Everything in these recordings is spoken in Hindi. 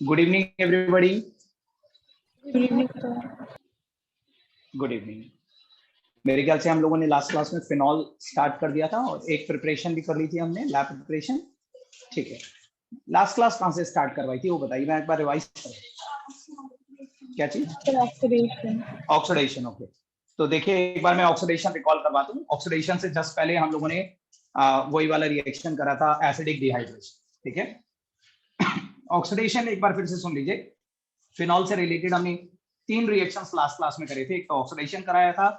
Good evening everybody. Good evening sir. Good evening. मेरे ख्याल से हम लोगों ने लास्ट क्लास में फिनॉल स्टार्ट कर दिया था और एक प्रिपरेशन भी कर ली थी हमने, लैब प्रिपरेशन। ठीक है, लास्ट क्लास कहाँ से स्टार्ट करवाई थी वो बताइए, मैं एक बार रिवाइज करूँ। क्या चीज? ऑक्सीडेशन। ऑक्सीडेशन। ओके, तो देखिए एक बार मैं ऑक्सीडेशन रिकॉल करवाता हूँ। ऑक्सीडेशन से जस्ट पहले हम लोगों ने वही वाला रिएक्शन करा था, एसिडिक डिहाइड्रेशन। ठीक है, ऑक्सीडेशन एक बार फिर से सुन लीजिए। फिनॉल से रिलेटेड हमने 3 रिएक्शंस लास्ट क्लास में करे थे। एक तो ऑक्सीडेशन कराया था,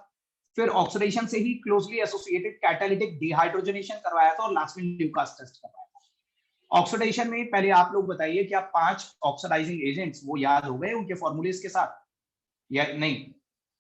फिर ऑक्सीडेशन से ही क्लोजली एसोसिएटेड कैटालिटिक डिहाइड्रोजनेशन करवाया था और लास्ट में ल्यूकास टेस्ट करवाया था। ऑक्सीडेशन में पहले आप लोग बताइए क्या 5 ऑक्सीडाइजिंग एजेंट्स वो याद हो गए उनके फॉर्मूलेस के साथ या नहीं?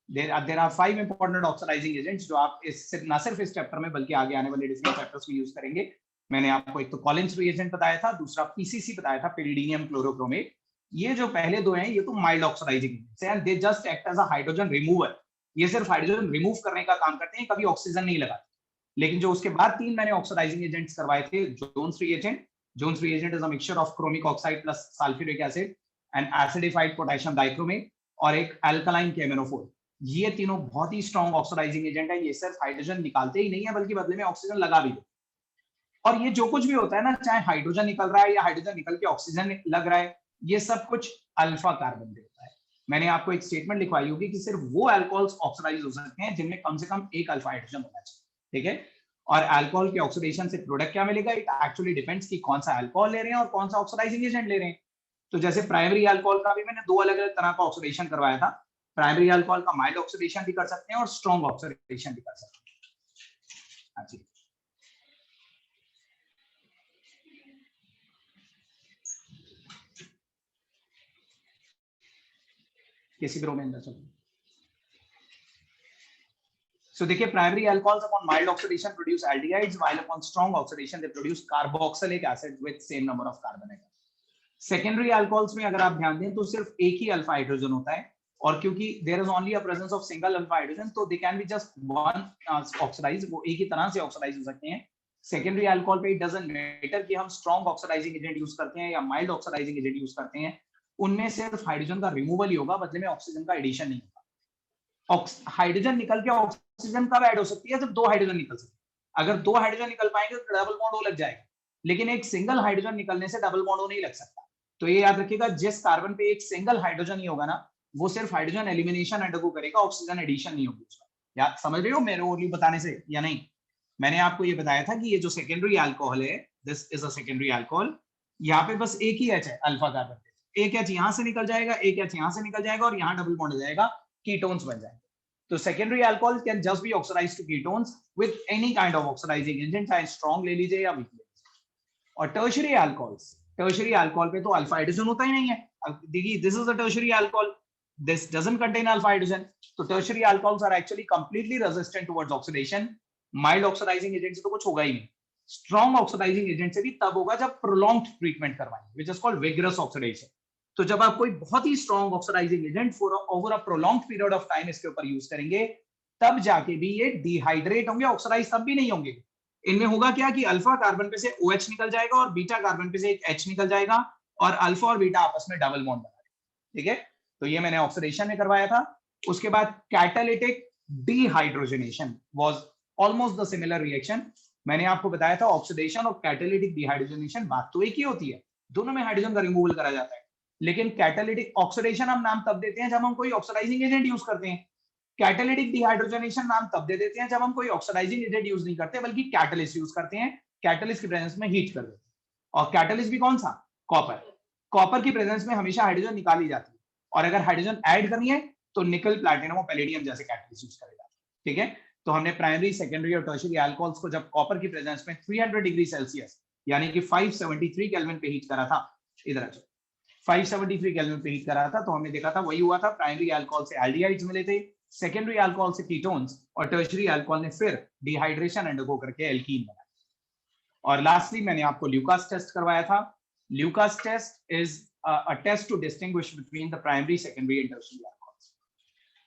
There are 5 important oxidising agents जो आप ना सिर्फ इस चैप्टर में बल्कि आगे आने वाले डिफरेंट चैप्टर्स में यूज करेंगे। मैंने आपको एक तो कॉलिंस रिएजेंट बताया था, दूसरा पीसीसी बताया था, पिरिडीनियम क्लोरोक्रोमेट। ये जो पहले दो हैं ये तो माइल्ड ऑक्सीडाइजिंग एजेंट्स हैं, they just act as a hydrogen remover. ये सिर्फ हाइड्रोजन रिमूव करने का काम करते हैं, कभी ऑक्सीजन नहीं लगाते। लेकिन जो उसके बाद 3 मैंने ऑक्सीडाइजिंग एजेंट्स करवाए थे, Jones reagent. Jones reagent is a mixture of chromic oxide plus sulphuric acid and acidified potassium dichromate और एक अल्कलाइन केमेनोफोर। ये तीनों बहुत ही स्ट्रॉन्ग ऑक्सीडाइजिंग एजेंट है। ये सिर्फ हाइड्रोजन निकालते ही नहीं है बल्कि बदले में ऑक्सीजन लगा भी देते। और ये जो कुछ भी होता है ना, चाहे हाइड्रोजन निकल रहा है या हाइड्रोजन निकल के ऑक्सीजन लग रहा है, ये सब कुछ अल्फा कार्बन पे होता है। मैंने आपको एक स्टेटमेंट लिखवाई होगी कि सिर्फ वो अल्कोहल्स ऑक्सीडाइज हो सकते हैं जिनमें कम से कम एक अल्फा हाइड्रोजन होना चाहिए। ठीक है, और अल्कोहल के ऑक्सीडेशन से प्रोडक्ट क्या मिलेगा, इट एक्चुअली डिपेंड्स कि कौन सा अल्कोहल ले रहे हैं और कौन सा ऑक्सीडाइजिंग एजेंट ले रहे हैं। तो जैसे प्राइमरी अल्कोहल का भी मैंने 2 अलग अलग तरह का ऑक्सीडेशन करवाया था। प्राइमरी अल्कोहल का माइल्ड ऑक्सीडेशन भी कर सकते हैं और स्ट्रॉन्ग ऑक्सीडेशन भी कर सकते हैं। हाँ जी, किसी भी रो में अंदर चलो। So देखिए, primary alcohols upon mild oxidation produce aldehydes, while upon strong oxidation they produce carboxylic acid with same number of carbon atoms. Secondary alcohols में अगर आप ध्यान दें तो सिर्फ एक ही अल्फा हाइड्रोजन होता है, और क्योंकि there is only a presence of single alpha hydrogen तो they can be just one oxidise, वो एक ही तरह से ऑक्सीडाइज हो सकते हैं। सेकेंडरी अल्कोहल पे इट डजंट मैटर कि हम स्ट्रॉन्ग ऑक्सीडाइजिंग एजेंट यूज करते हैं या माइल्ड ऑक्सीडाइजिंग एजेंट यूज करते हैं, उनमें सिर्फ हाइड्रोजन का रिमूवल ही होगा, बदले में ऑक्सीजन का एडिशन नहीं होगा। हाइड्रोजन निकल के ऑक्सीजन कब ऐड हो सकती है? जब 2 हाइड्रोजन निकल सकते हैं। अगर 2 हाइड्रोजन निकल पाएंगे तो डबल बॉन्ड ओ लग जाएगा, लेकिन एक सिंगल हाइड्रोजन निकलने से डबल बॉन्ड ओ नहीं लग सकता। तो ये याद रखिएगा, जिस कार्बन पे एक सिंगल हाइड्रोजन ही होगा ना, वो सिर्फ हाइड्रोजन एलिमिनेशन अंडरगो करेगा, ऑक्सीजन एडिशन नहीं होगी उसका। याद समझ रहे हो मेरे ओनली बताने से या नहीं? मैंने आपको ये बताया था कि ये जो सेकेंडरी अल्कोहल है, this is a secondary alcohol. यहाँ पे बस एक ही एच है अल्फा कार्बन पे, एक एच यहाँ से निकल जाएगा, एक एच यहाँ से निकल जाएगा और यहाँ डबल बॉन्ड हो जाएगा, कीटोन्स बन जाएंगे। तो secondary alcohol can just be oxidised to ketones with any kind of oxidising agent, चाहे स्ट्रॉन्ग ले लीजिए या वीक ले लीजिए। और टर्शियरी अल्कोहल्स, टर्शियरी अल्कोहल पे तो अल्फा हाइड्रोजन होता ही नहीं है। देखिए, this is a tertiary alcohol, this doesn't contain alpha hydrogen. तो tertiary alcohols are actually completely resistant towards oxidation. Mild oxidising agent से तो कुछ होगा ही नहीं। स्ट्रॉन्ग ऑक्सीडाइजिंग एजेंट से भी तब होगा जब प्रोलॉन्ग्ड ट्रीटमेंट करवाएंगे, which is called vigorous oxidation. तो जब आप कोई बहुत ही strong oxidising agent for over a prolonged period of time इसके ऊपर यूज करेंगे, तब जाके भी ये डिहाइड्रेट होंगे, ऑक्सीडाइज तब भी नहीं होंगे। इनमें होगा क्या कि अल्फा कार्बन पे से OH निकल जाएगा और बीटा कार्बन पे से एक H निकल जाएगा और अल्फा और बीटा आपस में डबल बॉन्ड बना देंगे। ठीक है, तो ये मैंने ऑक्सीडेशन में करवाया था। उसके बाद catalytic dehydrogenation was almost the similar reaction. मैंने आपको बताया था ऑक्सीडेशन और कैटालिटिक डिहाइड्रोजनेशन बात तो एक ही होती है, दोनों में हाइड्रोजन का रिमूवल करा जाता है। लेकिन कैटालिटिक ऑक्सीडेशन हम नाम तब देते हैं जब हम कोई ऑक्सीडाइजिंग एजेंट यूज करते हैं। कैटालिटिक डिहाइड्रोजनेशन नाम तब दे देते हैं जब हम कोई ऑक्सीडाइजिंग एजेंट यूज नहीं करते बल्कि कैटलिस्ट यूज करते हैं, कैटलिस्ट की प्रेजेंस में हीट कर देते हैं। और कैटलिस्ट भी कौन सा? कॉपर। कॉपर की प्रेजेंस में हमेशा हाइड्रोजन निकाली जाती है, और अगर हाइड्रोजन ऐड करनी है तो निकल, प्लैटिनम और पैलेडियम जैसे कैटलिस्ट यूज करेगा। ठीक है, तो हमने प्राइमरी, सेकेंडरी और टर्शियरी अल्कोहल्स को जब कॉपर की प्रेजेंस में 300 डिग्री सेल्सियस यानी कि 573 केल्विन पे हीट करा था, इधर 573 केल्विन पे हीट करा था, तो हमने देखा था वही हुआ था। प्राइमरी अल्कोहल से एल्डिहाइड्स मिले थे, सेकेंडरी अल्कोहल से कीटोन्स, और टर्शियरी अल्कोहल ने फिर डिहाइड्रेशन अंडरगो करके एल्कीन बनाया। और लास्टली मैंने आपको ल्यूकास टेस्ट करवाया था। Lucas test is a test to distinguish between the primary, secondary and tertiary alcohols.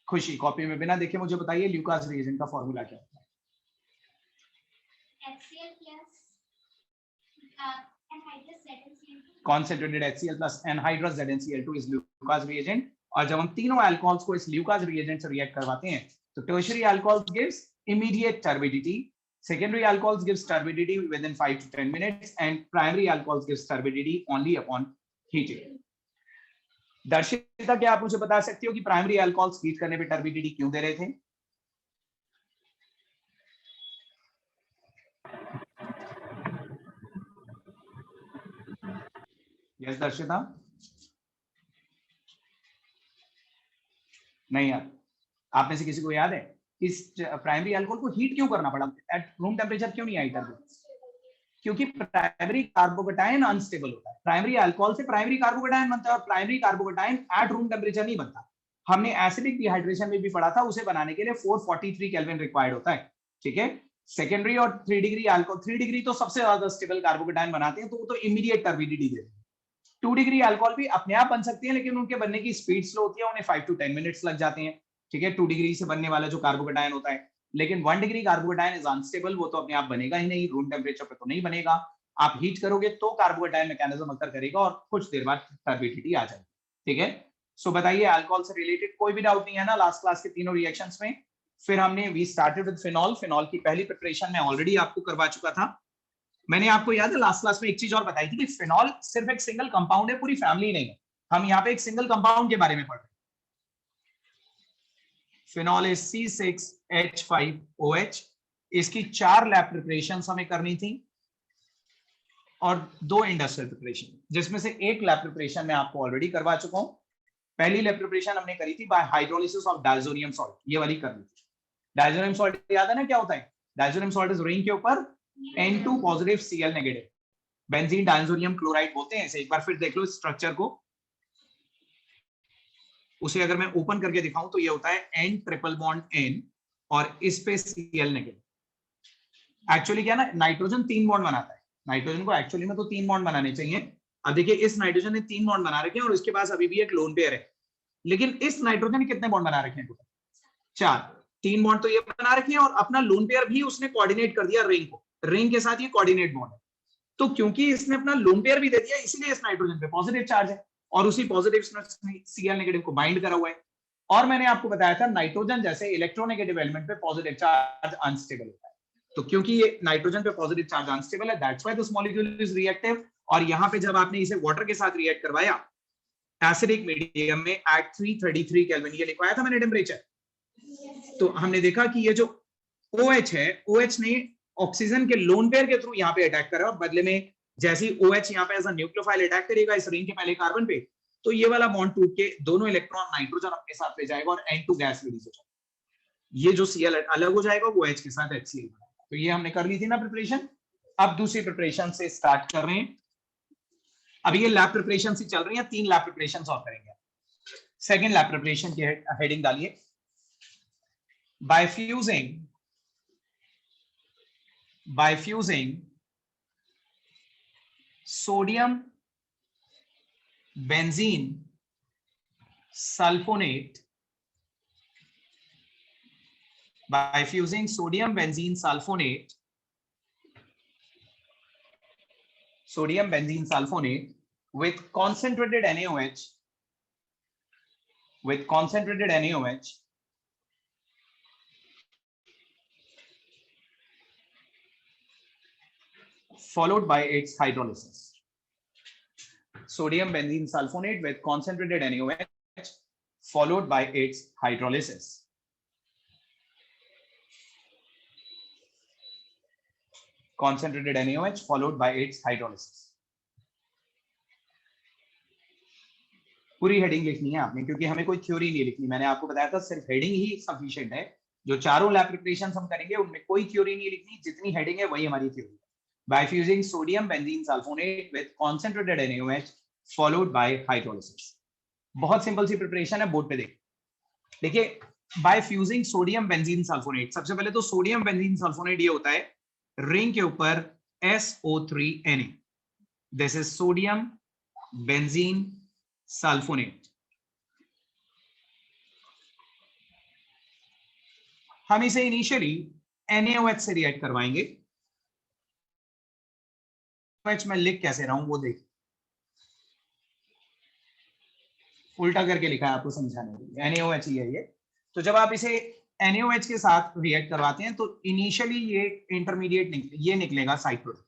Khushi copy में बिना देखे मुझे बताइए ल्यूकास रिएजेंट का फॉर्मूला क्या होता है? concentrated HCl plus anhydrous ZnCl2 is Lucas reagent, और जब हम तीनों अल्कोहल्स को इस ल्यूकास रिएजेंट से रिएक्ट करवाते हैं तो tertiary alcohols gives immediate turbidity, secondary alcohols gives turbidity within 5 to 10 minutes, and primary alcohols gives turbidity only upon heating. दर्शिता, क्या आप मुझे बता सकते हो कि प्राइमरी अल्कोहल्स हीट करने पे टर्बिडिटी क्यों दे रहे थे? यस दर्शिता? नहीं यार, आप में से किसी को याद है इस प्राइमरी अल्कोहल को हीट क्यों करना पड़ा? एट रूम टेम्परेचर क्यों नहीं आई टर्बिडिटी? क्योंकि प्राइमरी कार्बोकेटायन अनस्टेबल होता है। प्राइमरी अल्कोहल से प्राइमरी कार्बोकेटायन बनता है और primary carbocation at room temperature नहीं बनता। हमने एसिडिक डिहाइड्रेशन में भी पढ़ा था, उसे बनाने के लिए 443 केल्विन रिक्वायर्ड होता है, ठीक है। सेकेंडरी और 3 डिग्री अल्कोहल, 3 डिग्री तो सबसे ज्यादा स्टेबल कार्बोकेटायन बनाते हैं, तो वो तो इमीडिएट टर्बिडिटी देते हैं। 2 डिग्री अल्कोहल भी अपने आप बन सकती है, लेकिन उनके बनने की स्पीड स्लो होती है, उन्हें 5 to 10 मिनट्स लग जाते हैं, ठीक है, 2 डिग्री से बनने वाला जो कार्बोकेटायन होता है। लेकिन 1 डिग्री कार्बोकेटायन इज अनस्टेबल, वो तो अपने आप बनेगा ही नहीं, रूम टेम्परेचर पे तो नहीं बनेगा। आप हीट करोगे तो कार्बोकेटायन मैकेनिज्म असर करेगा और कुछ देर बाद टर्बिडिटी आ जाएगी, ठीक है। सो बताइए, अल्कोहल से रिलेटेड कोई भी डाउट नहीं है ना लास्ट क्लास के तीनों रिएक्शंस में? फिर हमने we started with phenol. Phenol की पहली प्रिपरेशन मैं ऑलरेडी आपको करवा चुका था। मैंने आपको याद है लास्ट क्लास में एक चीज और बताई थी कि फिनॉल सिर्फ एक सिंगल कंपाउंड है, पूरी फैमिली नहीं है। हम यहाँ पे एक सिंगल कंपाउंड के बारे में पढ़ रहे हैं। Phenol is C6H5OH। इसकी 4 लैब प्रिपरेशन हमें करनी थी और 2 इंडस्ट्रियल प्रिपरेशन, जिसमें से एक लैब प्रिपरेशन मैं आपको ऑलरेडी करवा चुका हूं। पहली लैब प्रिपरेशन हमने करी थी bye hydrolysis of diazonium salt, ये वाली करनी थी। डायजोनियम सॉल्ट याद है ना क्या होता है? डायजोनियम सॉल्ट इज रिंग के ऊपर N2 positive Cl negative, benzene diazonium chloride बोलते हैं इसे। एक बार फिर देख लो इस स्ट्रक्चर को, उसे अगर मैं ओपन करके दिखाऊं तो ये होता है N ट्रिपल बॉन्ड N और इस पे Cl नेगेटिव। एक्चुअली क्या ना, नाइट्रोजन 3 बॉन्ड बनाता है, नाइट्रोजन को एक्चुअली में तो 3 बॉन्ड बनाने चाहिए। अब देखिए इस नाइट्रोजन ने 3 बॉन्ड बना रखे हैं और इसके पास अभी भी एक लोन पेयर है, लेकिन इस नाइट्रोजन ने कितने बॉन्ड बना रखे हैं? 4। 3 बॉन्ड तो ये बना रखे हैं और अपना लोन पेयर भी उसने कोऑर्डिनेट कर दिया रिंग को, रिंग के साथ ये कोऑर्डिनेट बॉन्ड है। तो क्योंकि इसने अपना लोन पेयर भी दे दिया, इसलिए इस नाइट्रोजन पे पॉजिटिव चार्ज है और उसी पॉजिटिव Cl नेगेटिव को बाइंड करा हुआ है। और मैंने आपको बताया था नाइट्रोजन जैसे इलेक्ट्रोनेगेटिव एलिमेंट पे पॉजिटिव चार्ज अनस्टेबल होता है। तो क्योंकि ये नाइट्रोजन पे पॉजिटिव चार्ज अनस्टेबल है, that's why this molecule is reactive. और यहाँ पे जब आपने इसे वाटर के साथ रिएक्ट करवाया एसिडिक मीडियम में एट 333 केल्विन, ये लिखवाया था मैंने टेम्परेचर, तो हमने देखा कि ये जो OH है, OH ने ऑक्सीजन के लोन पेयर के थ्रू यहाँ पे अटैक करा, बदले में जैसे ही OH यहाँ पे एज अ न्यूक्लियोफाइल अटैक करेगा इस रिंग के पहले कार्बन पे, तो ये वाला बॉन्ड टूट के दोनों इलेक्ट्रॉन नाइट्रोजन अपने साथ ले जाएगा और N2 गैस रिलीज हो जाएगा। ये जो Cl अलग हो जाएगा वो H के साथ HCl बनाएगा। तो ये हमने कर ली थी ना प्रिपरेशन। अब दूसरी प्रिपरेशन से स्टार्ट कर रहे हैं। अभी ये लैब प्रिपरेशन से चल रही है, 3 लैब प्रिपरेशन और करेंगे। सेकेंड लैब प्रिपरेशन की हेडिंग डालिए, by fusing sodium benzene sulfonate, by fusing sodium benzene sulfonate with concentrated NaOH followed by its hydrolysis. Sodium benzene sulfonate with concentrated NaOH followed by its hydrolysis. Concentrated NaOH followed by its hydrolysis. पूरी हेडिंग लिखनी है आपने, क्योंकि हमें कोई थ्योरी नहीं लिखनी। मैंने आपको बताया था सिर्फ हेडिंग ही सफिशिएंट है। जो चारों लैब प्रिपरेशन हम करेंगे उनमें कोई थ्योरी नहीं लिखनी, जितनी हेडिंग है वही हमारी थ्योरी है। By fusing sodium benzene sulfonate with concentrated NaOH followed by hydrolysis. बहुत सिंपल सी प्रिपरेशन है, बोर्ड पे देखिए। by fusing sodium benzene sulfonate, सबसे पहले तो सोडियम बेंजीन सल्फोनेट ये होता है रिंग के ऊपर SO3Na, this is sodium benzene sulphonate. हम इसे इनिशियली NaOH से रिएक्ट करवाएंगे। मैं लिख कैसे रहा हूं वो देखिए। उल्टा करके लिखा है आपको समझाने के लिए, NaOH ही है ये। तो जब आप इसे NaOH के साथ रिएक्ट करवाते हैं तो इनिशियली ये इंटरमीडिएट ये निकलेगा साइड प्रोडक्ट।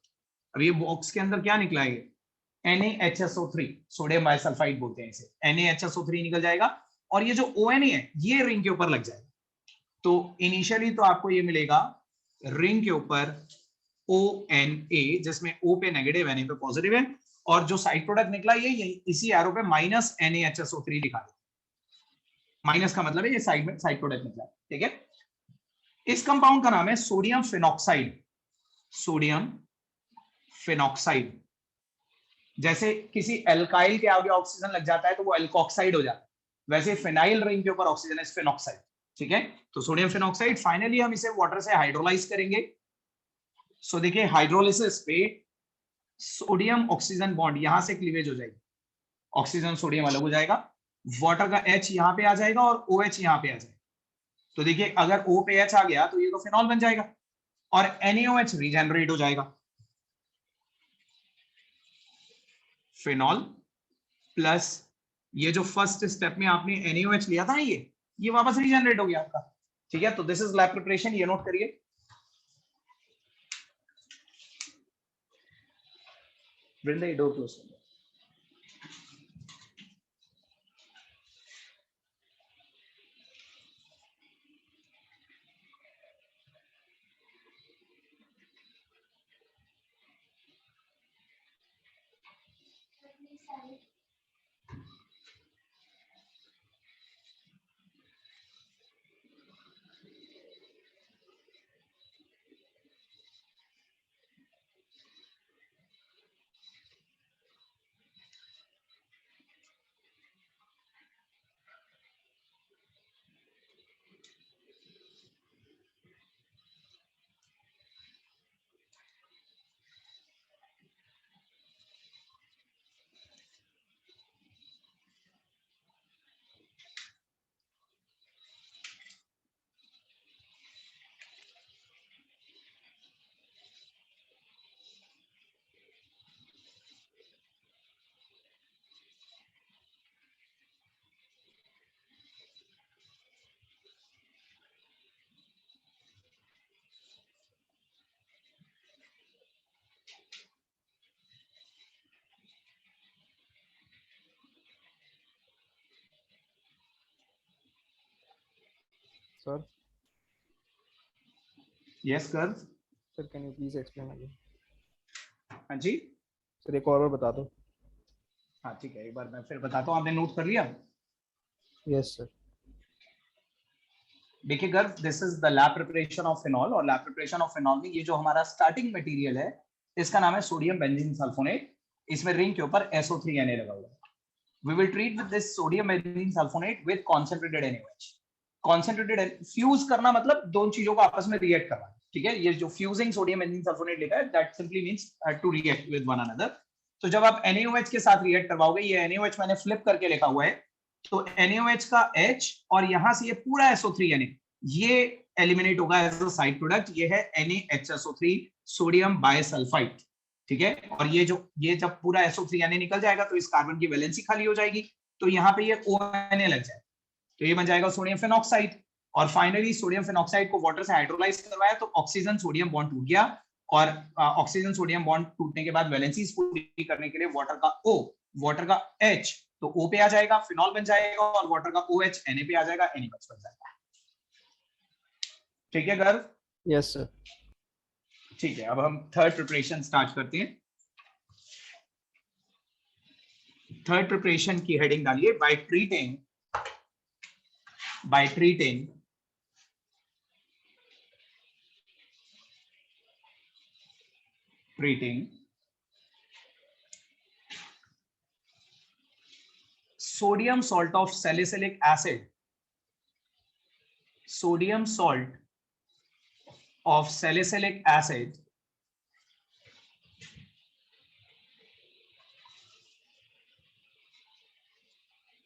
अब ये बॉक्स के अंदर क्या निकला है, NaHSO3, सोडियम बाइसल्फाइड बोलते हैं इसे, NaHSO3 निकल जाएगा और ये जो ONA है ये रिंग के ऊपर लग जाएगा। तो इनिशियली तो आपको ये मिलेगा रिंग के ऊपर ONA, जिसमें O पे नेगेटिव है, Na पे पॉजिटिव है, और जो साइड प्रोडक्ट निकला ये इसी एरो पे माइनस NaHSO3 लिखा है। माइनस का मतलब है ये साइड में साइड प्रोडक्ट निकला है, ठीक है। इस कंपाउंड का नाम है सोडियम फिनॉक्साइड। सोडियम फिनॉक्साइड, जैसे किसी एल्काइल के आगे ऑक्सीजन लग जाता है तो वो एल्कोक्साइड हो जाता है, वैसे फिनाइल रिंग के ऊपर ऑक्सीजन है फिनॉक्साइड, ठीक है। तो सोडियम फिनॉक्साइड, फाइनली हम इसे वाटर से हाइड्रोलाइज करेंगे। सो देखिए हाइड्रोलिसिस पे सोडियम ऑक्सीजन बॉन्ड यहां से क्लीवेज हो जाएगी, ऑक्सीजन सोडियम अलग हो जाएगा, वाटर का H यहां पे आ जाएगा और OH यहां पे आ जाएगा। तो देखिए अगर O पे H आ गया तो ये तो फिनॉल बन जाएगा और NaOH रीजेनरेट हो जाएगा। फिनॉल प्लस ये जो फर्स्ट स्टेप में आपने NaOH लिया था ना, ये वापस रीजेनरेट हो गया आपका, ठीक है। तो दिस इज लैब प्रिपरेशन, ये नोट करिए। वृंदा डोर क्लोज कर दो। Sir, यस कर। sir, can you please explain again? हाँ जी, Sir, एक और बार बता दो। हाँ ठीक है, एक बार मैं फिर बताता हूँ, आपने नोट कर लिया? Yes, sir. देखिए गर्व, this is the lab preparation of phenol, और लैब प्रिपरेशन ऑफ फिनॉल में ये जो हमारा स्टार्टिंग मटेरियल है इसका नाम है सोडियम बेंजीन सल्फोनेट। इसमें रिंग के ऊपर SO3Na लगा हुआ है। We will treat with this sodium benzene sulfonate with concentrated NaOH. Concentrated fuse करना मतलब दोनों चीजों को आपस में रिएक्ट करना, ठीक है। ये जो फ्यूजिंग सोडियम बेंजीन सल्फोनेट लिखा है, that simply means to react with one another. तो जब आप NaOH के साथ रिएक्ट करवाओगे, ये NaOH मैंने फ्लिप करके लिखा हुआ है, तो NaOH का H और यहां से ये पूरा SO3Na ये एलिमिनेट होगा एज अ साइड प्रोडक्ट, ये है NaHSO3 सोडियम बाइसल्फाइड, ठीक है। और ये जब पूरा SO3Na निकल जाएगा तो इस कार्बन की वैलेंसी खाली हो जाएगी, तो यहाँ पे ये ONA लग जाएगा, तो ये बन जाएगा सोडियम फिनॉक्साइड। और फाइनली सोडियम फिनॉक्साइड को वाटर से हाइड्रोलाइज करवाया तो ऑक्सीजन सोडियम बॉन्ड टूट गया, और ऑक्सीजन सोडियम बॉन्ड टूटने के बाद वैलेंसीज पूरी करने के लिए वाटर का O, वाटर का H तो O पे आ जाएगा, फिनॉल बन जाएगा, और वाटर का OH Na पे आ जाएगा, NaOH बन जाएगा, ठीक है गर्व? Yes, sir. ठीक है, अब हम थर्ड प्रिपरेशन स्टार्ट करते हैं। थर्ड प्रिपरेशन की हेडिंग डालिए, by treating sodium salt of salicylic acid, sodium salt of salicylic acid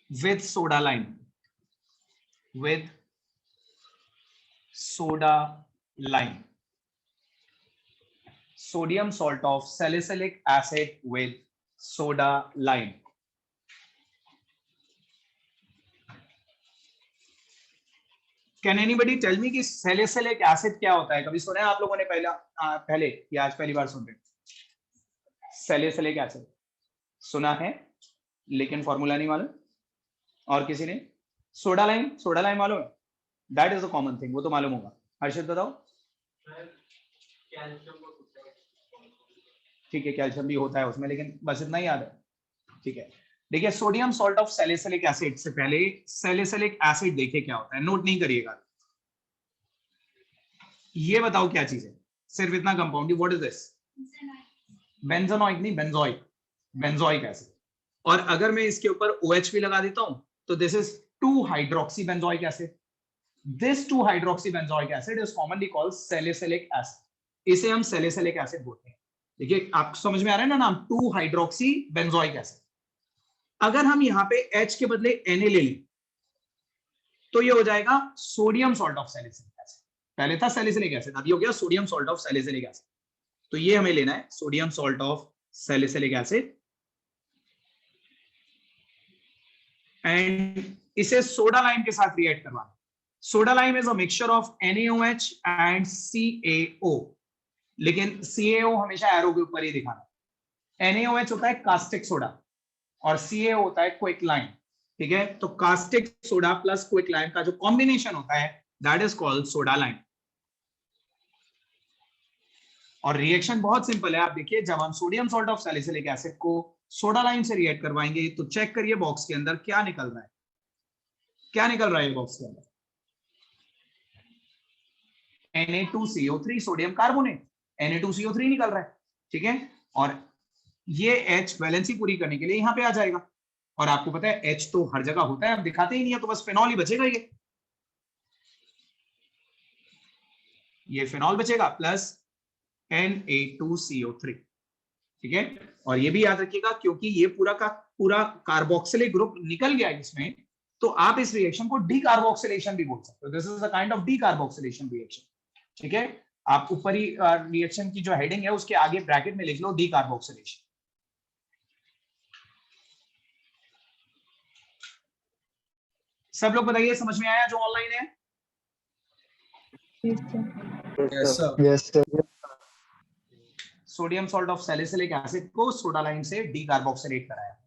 with soda lime, with soda lime, sodium salt of salicylic acid with soda lime। Can anybody tell me कि सैलिसिलिक एसिड क्या होता है? कभी सुना है आप लोगों ने पहले या आज पहली बार सुन रहे? सैलिसिलिक एसिड सुना है लेकिन फॉर्मूला नहीं मालूम। और किसी ने? सोडा लाइम मालूम है? That is a common thing, वो तो मालूम होगा। हर्षित बताओ। ठीक है, कैल्शियम भी होता है उसमें, लेकिन बस इतना ही याद है। ठीक है, देखिए sodium salt of salicylic acid से पहले सैलिसिलिक एसिड देखिए क्या होता है, नोट नहीं करिएगा। ये बताओ क्या चीज है? सिर्फ इतना कंपाउंड, व्हाट इज दिस? बेंजोनोइक नहीं, बेंजोइक एसिड। और अगर मैं इसके ऊपर OH भी लगा देता हूं तो this is 2 hydroxy benzoic acid. This 2 hydroxy benzoic acid is commonly called salicylic acid. इसे हम सैलिसिलिक एसिड बोलते हैं। देखिए आपको समझ में आ रहा है ना नाम, 2 हाइड्रोक्सी बेंजोइक एसिड। अगर हम यहाँ पे H के बदले Na ले लें तो ये हो जाएगा sodium salt of salicylic acid. पहले था सैलिसिलिक एसिड, अब ये हो गया sodium salt of salicylic acid. तो ये हमें लेना है sodium salt of salicylic acid, and इसे सोडा लाइम के साथ रिएक्ट करवाना। Soda lime is a mixture of NaOH and CaO, लेकिन CaO हमेशा एरो के ऊपर ही दिखाना। NaOH होता है कास्टिक सोडा और CaO होता है क्विकलाइम। ठीक है, तो कास्टिक सोडा प्लस क्विकलाइम का जो कॉम्बिनेशन होता है that is called soda lime. और रिएक्शन बहुत सिंपल है, आप देखिए जब हम sodium salt of salicylic acid को सोडा लाइम से रिएक्ट करवाएंगे तो चेक करिए बॉक्स के अंदर क्या निकल रहा है। क्या निकल रहा है बॉक्स के अंदर? Na2CO3 सोडियम कार्बोनेट, Na2CO3 निकल रहा है। ठीक है, और ये H वैलेंसी पूरी करने के लिए यहां पे आ जाएगा। और आपको पता है H तो हर जगह होता है, अब दिखाते ही नहीं है, तो बस फिनॉल ही बचेगा। ये फिनॉल बचेगा प्लस Na2CO3। ठीक है, और ये भी याद रखिएगा क्योंकि ये पूरा का पूरा कार्बोक्सिलिक ग्रुप निकल गया इसमें, तो आप इस रिएक्शन को डीकार्बोक्सिलेशन भी बोल सकते हो। This is a kind of decarboxylation reaction. ठीक है, आप ऊपर ही रिएक्शन की जो हेडिंग है उसके आगे ब्रैकेट में लिख लो डीकार्बोक्सिलेशन। सब लोग बताइए समझ में आया जो ऑनलाइन है? Yes, sir. Yes, sir. Sodium salt of salicylic acid को सोडा लाइम से डीकार्बोक्सिलेट कराया।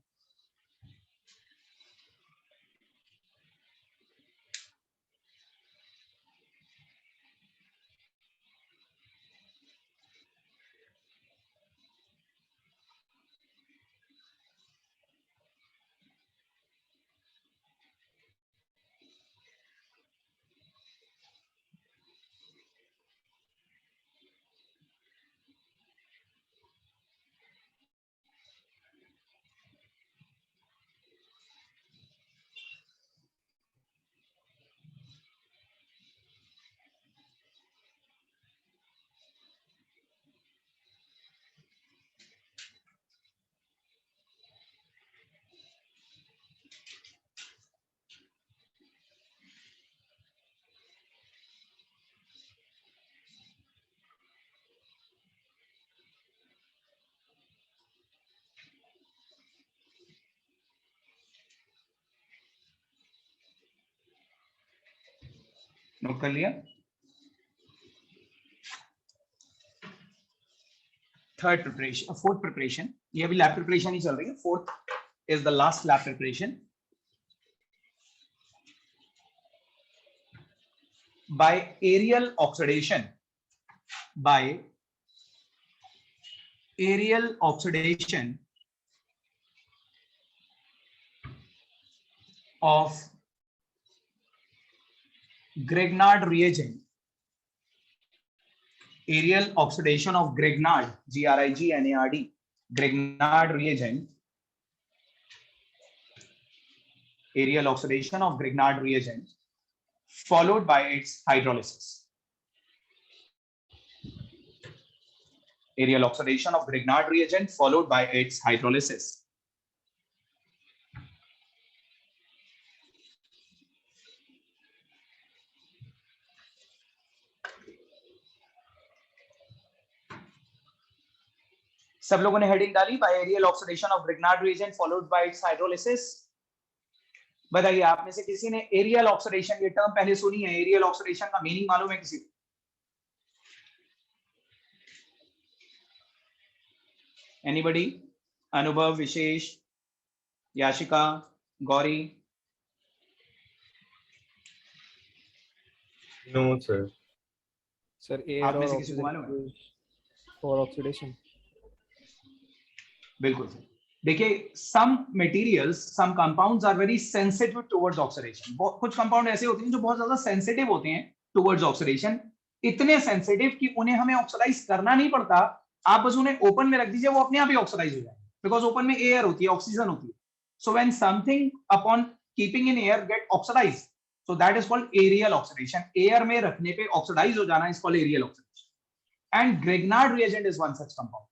नोट कर लिया? थर्ड प्रिपरेशन, फोर्थ प्रिपरेशन, ये अभी लैब प्रिपरेशन ही चल रही है। Fourth is the last lab preparation. by aerial oxidation, by aerial oxidation of Grignard reagent, aerial oxidation of Grignard, Grignard, Grignard reagent, aerial oxidation of Grignard reagent followed by its hydrolysis. Aerial oxidation of Grignard reagent followed by its hydrolysis. सब लोगों ने हेडिंग डाली by aerial oxidation of Grignard reagent followed by its hydrolysis. बताइए आप में से किसी ने एरियल ऑक्सीडेशन ये टर्म पहले सुनी है? एरियल ऑक्सीडेशन का मीनिंग मालूम है किसी को? Anybody? Anubhav, Vishesh, Yashika, Gauri? No, sir. Sir एयर आप में और से किसी को मालूम है? ऑक्सीजन और ऑक्सीडेशन। बिल्कुल सर। देखिए, some materials, some compounds are very sensitive towards oxidation. कुछ कंपाउंड ऐसे होते हैं जो बहुत ज्यादा सेंसिटिव होते हैं टुवर्ड्स ऑक्सीडेशन, इतने सेंसिटिव कि उन्हें हमें ऑक्सीडाइज करना नहीं पड़ता। आप बस उन्हें ओपन में रख दीजिए, वो अपने आप ही ऑक्सीडाइज हो जाए, बिकॉज ओपन में एयर होती है, ऑक्सीजन होती है। So when something upon keeping in air get oxidise, so that is called aerial oxidation. Air में रखने पे ऑक्सीडाइज हो जाना is called aerial oxidation. And Grignard reagent is one such compound,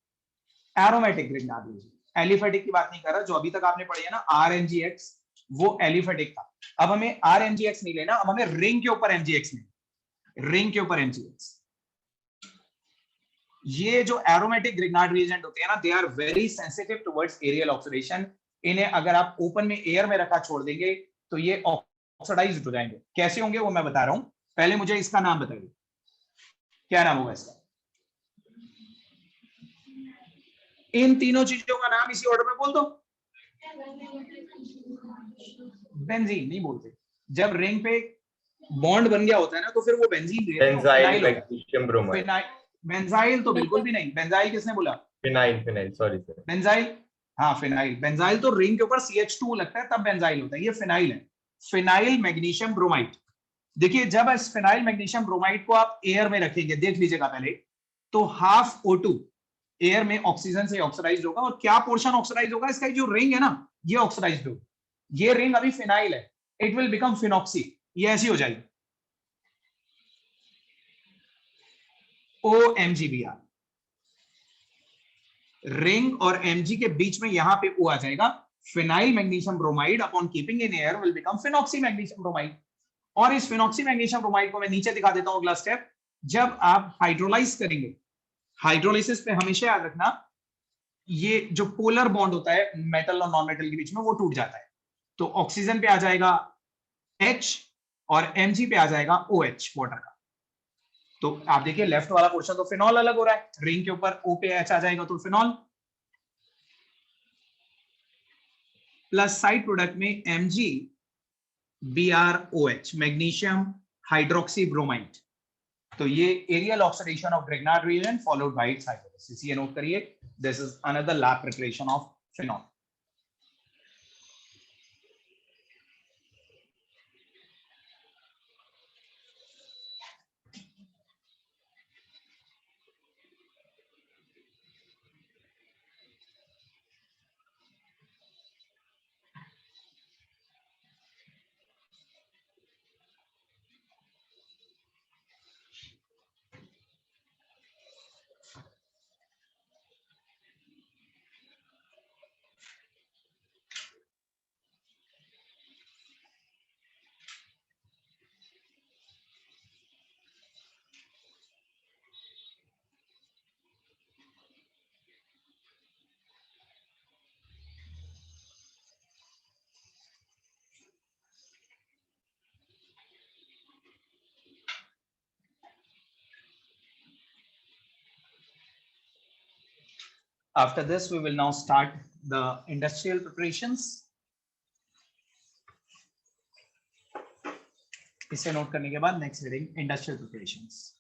aromatic Grignard reagent. Aliphatic की बात नहीं कर रहा, जो अभी तक आपने पढ़ी है ना RNGX, वो एलिफेटिक था। अब हमें RNGX नहीं लेना, अब हमें रिंग के ऊपर MgX लेना, रिंग के ऊपर MgX। ये जो एरोमेटिक ग्रिग्नार्ड रिएजेंट होते हैं ना, they are very sensitive towards aerial oxidation. इन्हें अगर आप ओपन में एयर में रखा छोड़ देंगे तो ये ऑक्सीडाइज्ड हो जाएंगे। कैसे होंगे वो मैं बता रहा हूं, पहले मुझे इसका नाम बताइए, क्या नाम होगा इसका? इन तीनों चीजों का नाम इसी ऑर्डर में बोल दो। बेंजीन नहीं बोलते। जब रिंग पे बॉन्ड बन गया होता है ना, तो फिर वो benzene Benzyl, magnesium bromide. Benzyl तो बिल्कुल भी नहीं। बेंजाइल किसने बोला? Phenyl, sorry sir. बेंजाइल, हाँ फिनाइल। बेंजाइल तो रिंग के ऊपर CH2 लगता है तब बेंजाइल होता है, ये फिनाइल है। Phenyl magnesium bromide. देखिए, जब इस फिनाइल मैग्नीशियम ब्रोमाइड को आप एयर में रखेंगे, देख लीजिएगा पहले, तो हाफ O2 एयर में ऑक्सीजन से ऑक्सीडाइज होगा, और क्या पोर्शन ऑक्सीडाइज होगा? इसका जो रिंग है ना, ये ऑक्सीडाइज होगा। ये रिंग अभी फिनाइल है, इट विल बिकम फिनॉक्सी, ये ऐसी हो जाएगी OMgBr। रिंग और Mg के बीच में यहां पे O आ जाएगा। Phenyl magnesium bromide upon keeping in air will become phenoxy magnesium bromide. और इस फिनॉक्सी मैग्नीशियम ब्रोमाइड को मैं नीचे दिखा देता हूं अगला स्टेप। जब आप हाइड्रोलाइज करेंगे, हाइड्रोलाइसिस पे हमेशा याद रखना, ये जो पोलर बॉन्ड होता है मेटल और नॉन मेटल के बीच में, वो टूट जाता है। तो ऑक्सीजन पे आ जाएगा H और Mg पे आ जाएगा OH, वाटर का। तो आप देखिए, लेफ्ट वाला पोर्शन तो फिनॉल अलग हो रहा है, रिंग के ऊपर O पे H आ जाएगा तो फिनॉल, प्लस साइड प्रोडक्ट में MgBrOH, मैग्नीशियम हाइड्रोक्सी ब्रोमाइड। तो ये aerial oxidation of Grignard reagent followed by its hydrolysis. ये नोट करिए, this is another lab preparation of phenol. After this, we will now start the industrial preparations. इसे नोट करने के बाद नेक्स्ट रीडिंग इंडस्ट्रियल प्रिपरेशंस।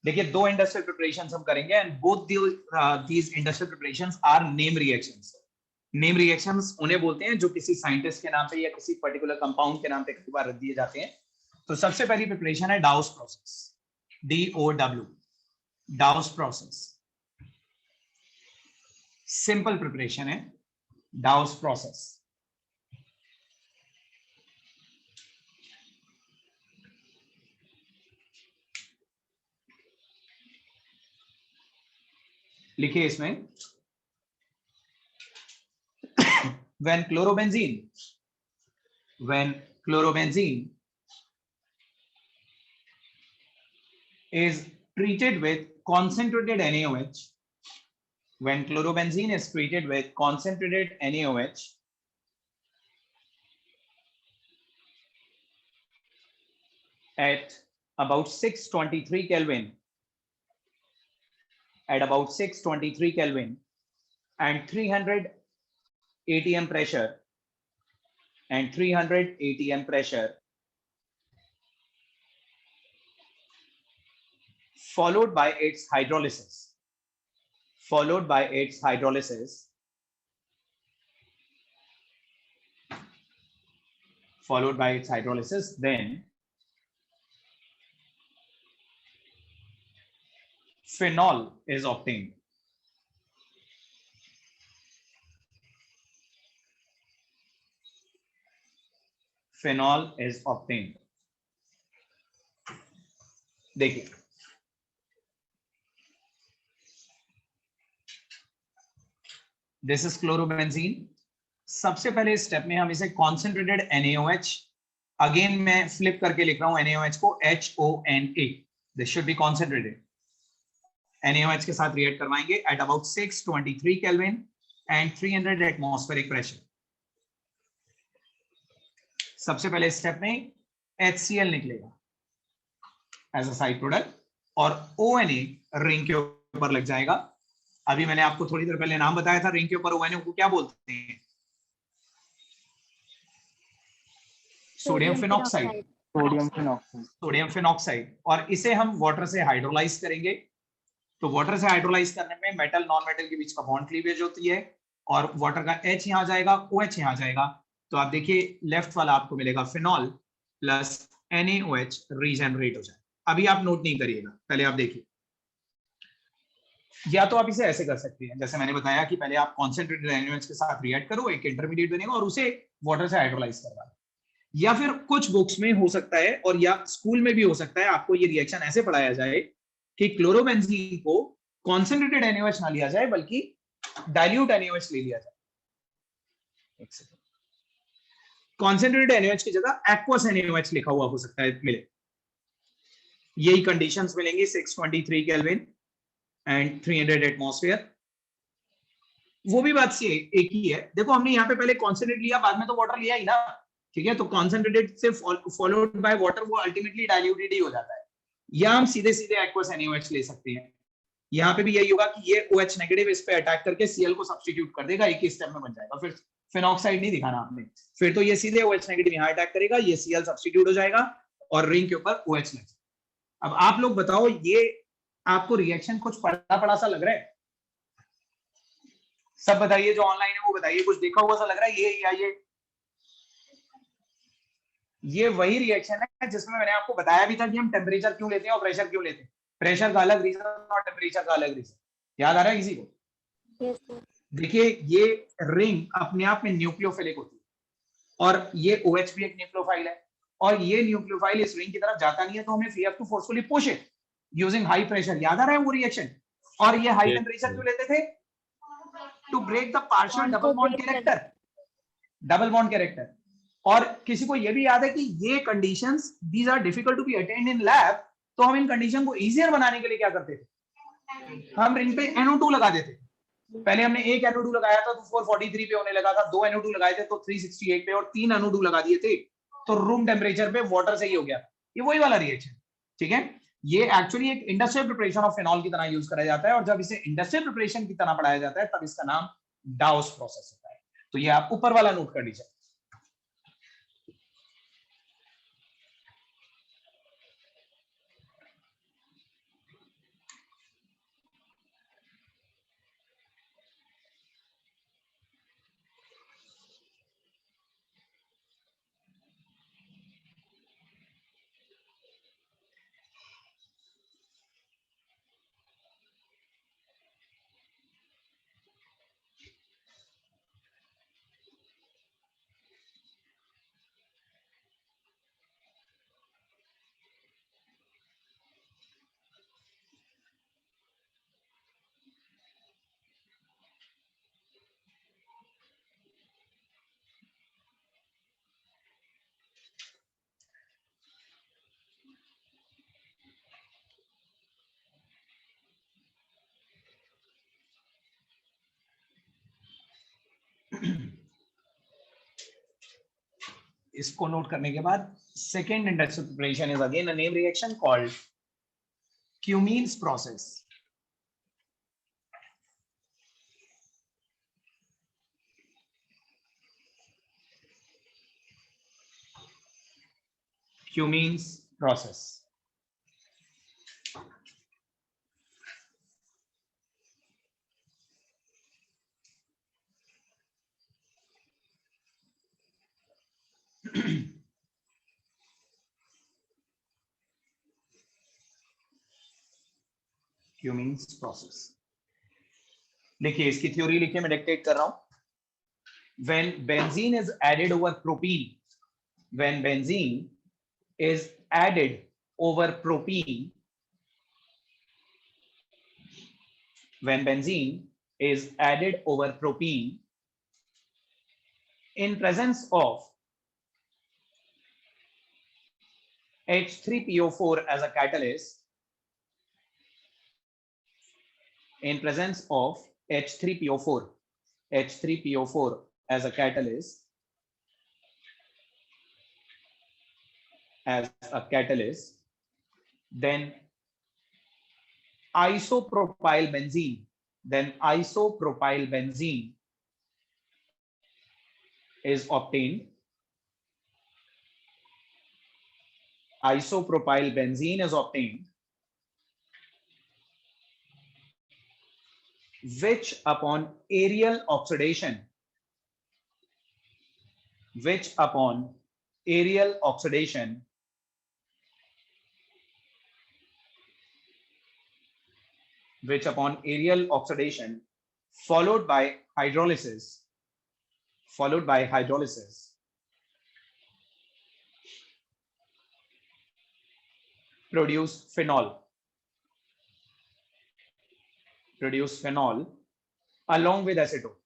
देखिए, दो इंडस्ट्रियल प्रिपरेशंस हम करेंगे, and both these industrial preparations are name reactions. Name reactions उन्हें बोलते हैं जो किसी साइंटिस्ट के नाम पे या किसी पर्टिकुलर कंपाउंड के नाम पे कई बार रख दिए जाते हैं। तो सबसे पहली प्रिपरेशन है डाउस process, DOW, डाउस process. Simple preparation है डाउस प्रोसेस। लिखिए इसमें when chlorobenzene is treated with concentrated NaOH, when chlorobenzene is treated with concentrated NaOH, at about 623 Kelvin, and 300 atm pressure, followed by its hydrolysis, then phenol is obtained. देखिए दिस इज क्लोरोबेंजीन. सबसे पहले स्टेप में हम इसे कॉन्सेंट्रेटेड NaOH, अगेन मैं फ्लिप करके लिख रहा हूं NaOH को HONA, this should be concentrated. NaOH के साथ रिएक्ट करवाएंगे at about 623 kelvin and 300 atmospheric pressure. सबसे पहले स्टेप में HCl निकलेगा एज अ साइड प्रोडक्ट और ONA रिंग के ऊपर लग जाएगा. अभी मैंने आपको थोड़ी देर पहले नाम बताया था रिंग के ऊपर ONA को क्या बोलते हैं? Sodium phenoxide. और इसे हम वाटर से हाइड्रोलाइज करेंगे. तो वाटर से हाइड्रोलाइज करने में मेटल नॉन मेटल के बीच का बॉन्ड क्लीवेज होती है और वाटर का H यहां जाएगा, OH यहां जाएगा. तो आप देखिए लेफ्ट वाला आपको मिलेगा फिनॉल प्लस NaOH रीजनरेट हो जाए. अभी आप नोट नहीं करिएगा, पहले आप देखिए. या तो आप इसे ऐसे कर सकते हैं जैसे मैंने बताया कि पहले आप कॉन्सेंट्रेटेड NaOH के साथ रिएक्ट करो, एक इंटरमीडिएट बनेगा और उसे वाटर से हाइड्रोलाइज करवा. या फिर कुछ बुक्स में हो सकता है और या स्कूल में भी हो सकता है आपको ये रिएक्शन ऐसे पढ़ाया जाए कि क्लोरोबेंजीन को कॉन्सेंट्रेटेड NaOH ना लिया जाए बल्कि डाइल्यूट NaOH ले लिया जाए. कॉन्सेंट्रेटेड NaOH की जगह एक्वस NaOH लिखा हुआ हो सकता है मिले. यही कंडीशंस मिलेंगी 623 केल्विन एंड 300 एटमॉस्फेयर. वो भी बात से एक ही है. देखो हमने यहाँ पे पहले कॉन्सेंट्रेट लिया, बाद में तो वाटर लिया ही ना. ठीक है, तो कॉन्सेंट्रेटेड से फॉलोड बाय वाटर वो अल्टीमेटली डाइल्यूटेड ही हो जाता है. या हम सीधे सीधे एक्वस NaOH ले सकते हैं. यहाँ पे भी यही होगा कि ये OH नेगेटिव इस पे अटैक करके Cl को सब्स्टिट्यूट कर देगा, एक ही स्टेप में बन जाएगा. फिर फिनॉक्साइड नहीं दिखाना आपने, फिर तो ये सीधे OH नेगेटिव यहाँ अटैक करेगा, ये Cl सब्स्टिट्यूट हो जाएगा और रिंग के ऊपर OH लग. अब आप लोग बताओ, ये आपको रिएक्शन कुछ पढ़ा पढ़ा सा लग रहा है? सब बताइए, जो ऑनलाइन है वो बताइए, कुछ देखा हुआ सा लग रहा है ये या ये वही रिएक्शन है जिसमें मैंने आपको बताया भी था कि हम टेम्परेचर क्यों लेते हैं और प्रेशर क्यों लेते हैं. प्रेशर का अलग रीजन और टेम्परेचर का अलग रीजन. याद आ रहा है किसी को? yes, देखिए ये रिंग अपने आप में न्यूक्लियोफिलिक होती है और ये OH भी एक न्यूक्लियोफाइल है और ये न्यूक्लियोफाइल इस रिंग की तरफ जाता नहीं है, तो हमें we have to forcefully push it using high pressure. याद आ रहा है वो रिएक्शन? और ये हाई टेम्परेचर क्यों लेते थे? To break the partial double bond character. और किसी को ये भी याद है कि ये conditions these are difficult to be attend in lab, तो हम इन कंडीशन को इजियर बनाने के लिए क्या करते थे? हम रिंग पे NO2 लगा देते. पहले हमने एक NO2 लगाया था तो 443 पे होने लगा था, 2 NO2 लगाए थे तो 368 पे और 3 NO2 लगा दिए थे तो रूम टेम्परेचर पे वाटर से ही हो गया. ये वही वाला रिएक्शन. ठीक है, ये एक्चुअली एक इंडस्ट्रियल प्रिपरेशन ऑफ फिनॉल की तरह यूज करा जाता है और जब इसे इंडस्ट्रियल प्रिपरेशन की तरह पढ़ाया जाता है तब इसका नाम डाउस प्रोसेस होता है. तो ये आप ऊपर वाला नोट कर लीजिए. इसको नोट करने के बाद second industrial preparation is again a name reaction called cumene's process. Cummins process. Cummins process. देखिए इसकी थ्योरी लिखिए, मैं डिक्टेट कर रहा हूं. When benzene is added over propene, when benzene is added over propene, when benzene is added over propene in presence of H3PO4 as a catalyst, in presence of H3PO4 as a catalyst, then isopropyl benzene is obtained. Isopropyl benzene is obtained, which upon aerial oxidation followed by hydrolysis produce phenol along with acetone.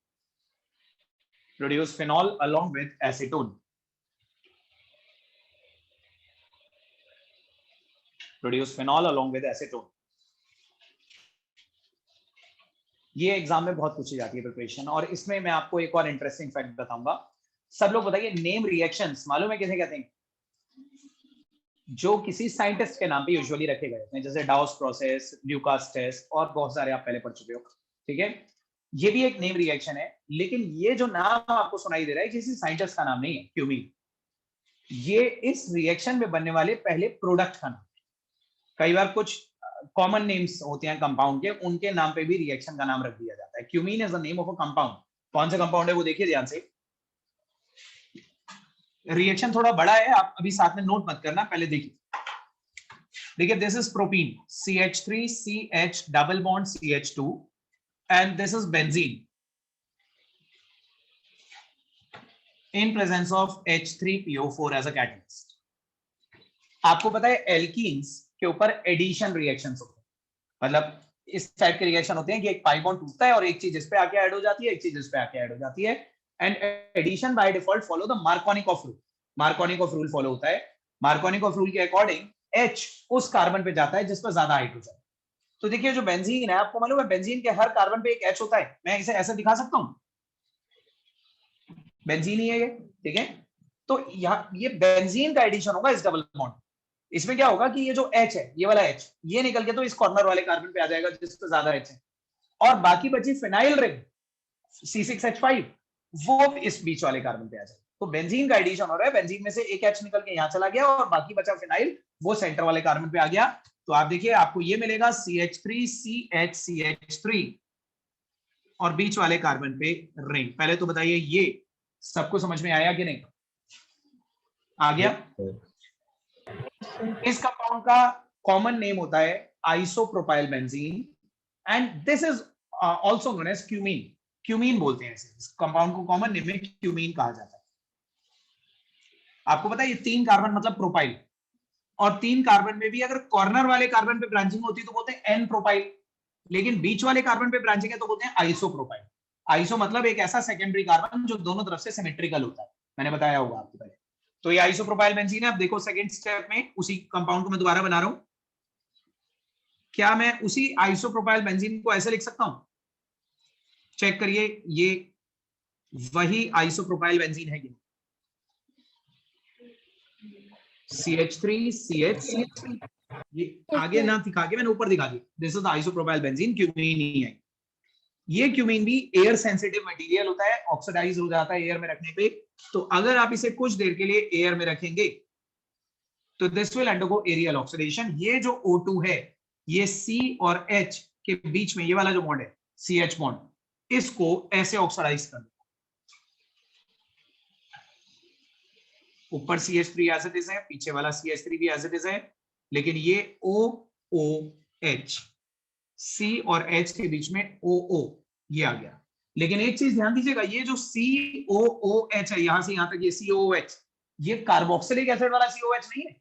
ये एग्जाम में बहुत पूछी जाती है प्रिपरेशन. और इसमें मैं आपको एक और इंटरेस्टिंग फैक्ट बताऊंगा. सब लोग बताइए नेम रिएक्शंस मालूम है किसे कहते हैं? जो किसी साइंटिस्ट के नाम पे यूजुअली रखे गए हैं, जैसे डाउस प्रोसेस, ल्यूकास टेस्ट और बहुत सारे आप पहले पढ़ चुके हो. ठीक है, ये भी एक नेम रिएक्शन है, लेकिन ये जो नाम आपको सुनाई दे रहा है किसी साइंटिस्ट का नाम नहीं है. क्यूमीन, ये इस रिएक्शन में बनने वाले पहले प्रोडक्ट का नाम. कई बार कुछ कॉमन नेम्स होते हैं कंपाउंड के, उनके नाम पे भी रिएक्शन का नाम रख दिया जाता है. Cumene is the name of a compound. कौन सा कंपाउंड है वो देखिए ध्यान से. रिएक्शन थोड़ा बड़ा है, आप अभी साथ में नोट मत करना, पहले देखिए. This is propene, CH3CH double bond CH2, and this is benzene in presence of H3PO4 as a catalyst. आपको पता है एल्कीन्स के ऊपर एडिशन रिएक्शंस होते हैं. मतलब इस टाइप के रिएक्शन होते हैं कि एक पाई बॉन्ड टूटता है और एक चीज इस पे आके ऐड हो जाती है, एक चीज इस पे आके ऐड हो जाती है. And addition by default follow the Markovnikov rule. Markovnikov rule follow होता है. मार्कोनिकॉफ रूल के अकॉर्डिंग H उस कार्बन पे जाता है जिस पर ज्यादा हाइड्रोजन. तो देखिए जो बेंजीन है, आपको मालूम है बेंजीन के हर कार्बन पे एक H होता है. मैं इसे ऐसे दिखा सकता हूं, बेंजीन ही है ये. ठीक है, तो यहाँ ये बेंजीन का एडिशन होगा इस डबल बॉन्ड. इसमें क्या होगा कि ये जो H है, ये वाला H, ये निकल के तो इस कॉर्नर वाले कार्बन पे आ जाएगा जिस पे ज्यादा H है, और बाकी बची फिनाइल रिंग C6H5 वो इस बीच वाले कार्बन पे आ जाएगा. तो बेंजीन का एडिशन हो रहा है. बेंजीन में से एक H निकल के यहाँ चला गया और बाकी बचा फिनाइल, वो सेंटर वाले कार्बन पे आ गया. तो आप देखिए आपको ये मिलेगा CH3CH और बीच वाले कार्बन पे रिंग. पहले तो बताइए ये सबको समझ में आया कि नहीं? आ गया. इस कंपाउंड का कॉमन नेम होता है isopropyl benzene, and this is also known as cumene. Cumene बोलते हैं इसे. इस कंपाउंड को कॉमन नेम में क्यूमीन कहा जाता है. आपको पता है ये 3 कार्बन मतलब प्रोपाइल, और 3 कार्बन में भी अगर कॉर्नर वाले कार्बन पे ब्रांचिंग होती है तो बोलते हैं एन प्रोपाइल, लेकिन बीच वाले कार्बन पे ब्रांचिंग है तो बोलते हैं आइसोप्रोपाइल. आइसो मतलब एक ऐसा सेकेंडरी कार्बन जो दोनों तरफ से सिमेट्रिकल होता है. मैंने बताया होगा आपको पहले. तो ये आइसोप्रोपाइल बेंजीन है. अब देखो सेकंड स्टेप में उसी कंपाउंड को मैं दोबारा बना रहा हूं. क्या मैं उसी आइसोप्रोपाइल बेंजीन को ऐसे लिख सकता हूं? चेक करिए, ये वही आइसोप्रोपाइल बेंजीन है कि नहीं? CH3 CH ये आगे ना दिखा के मैंने ऊपर दिखा दिया, this is the isopropyl benzene, cumene ही है। ये क्यूमीन भी एयर सेंसिटिव मटेरियल होता है, ऑक्सीडाइज हो जाता है एयर में रखने पे। तो अगर आप इसे कुछ देर के लिए एयर में रखेंगे तो this will undergo aerial oxidation. ये जो O2 है, ये C और H के बीच में ये वाला जो बॉन्ड है CH बॉन्ड, इसको ऐसे ऑक्सीडाइज कर दो। ऊपर CH3 एज इट इज है, पीछे वाला CH3 भी एज इट इज है, लेकिन ये OOH, C और H के बीच में OO ये आ गया। लेकिन एक चीज ध्यान दीजिएगा, ये जो COOH है यहां से यहां तक, ये COOH, ये कार्बोक्सिलिक एसिड वाला COH नहीं है,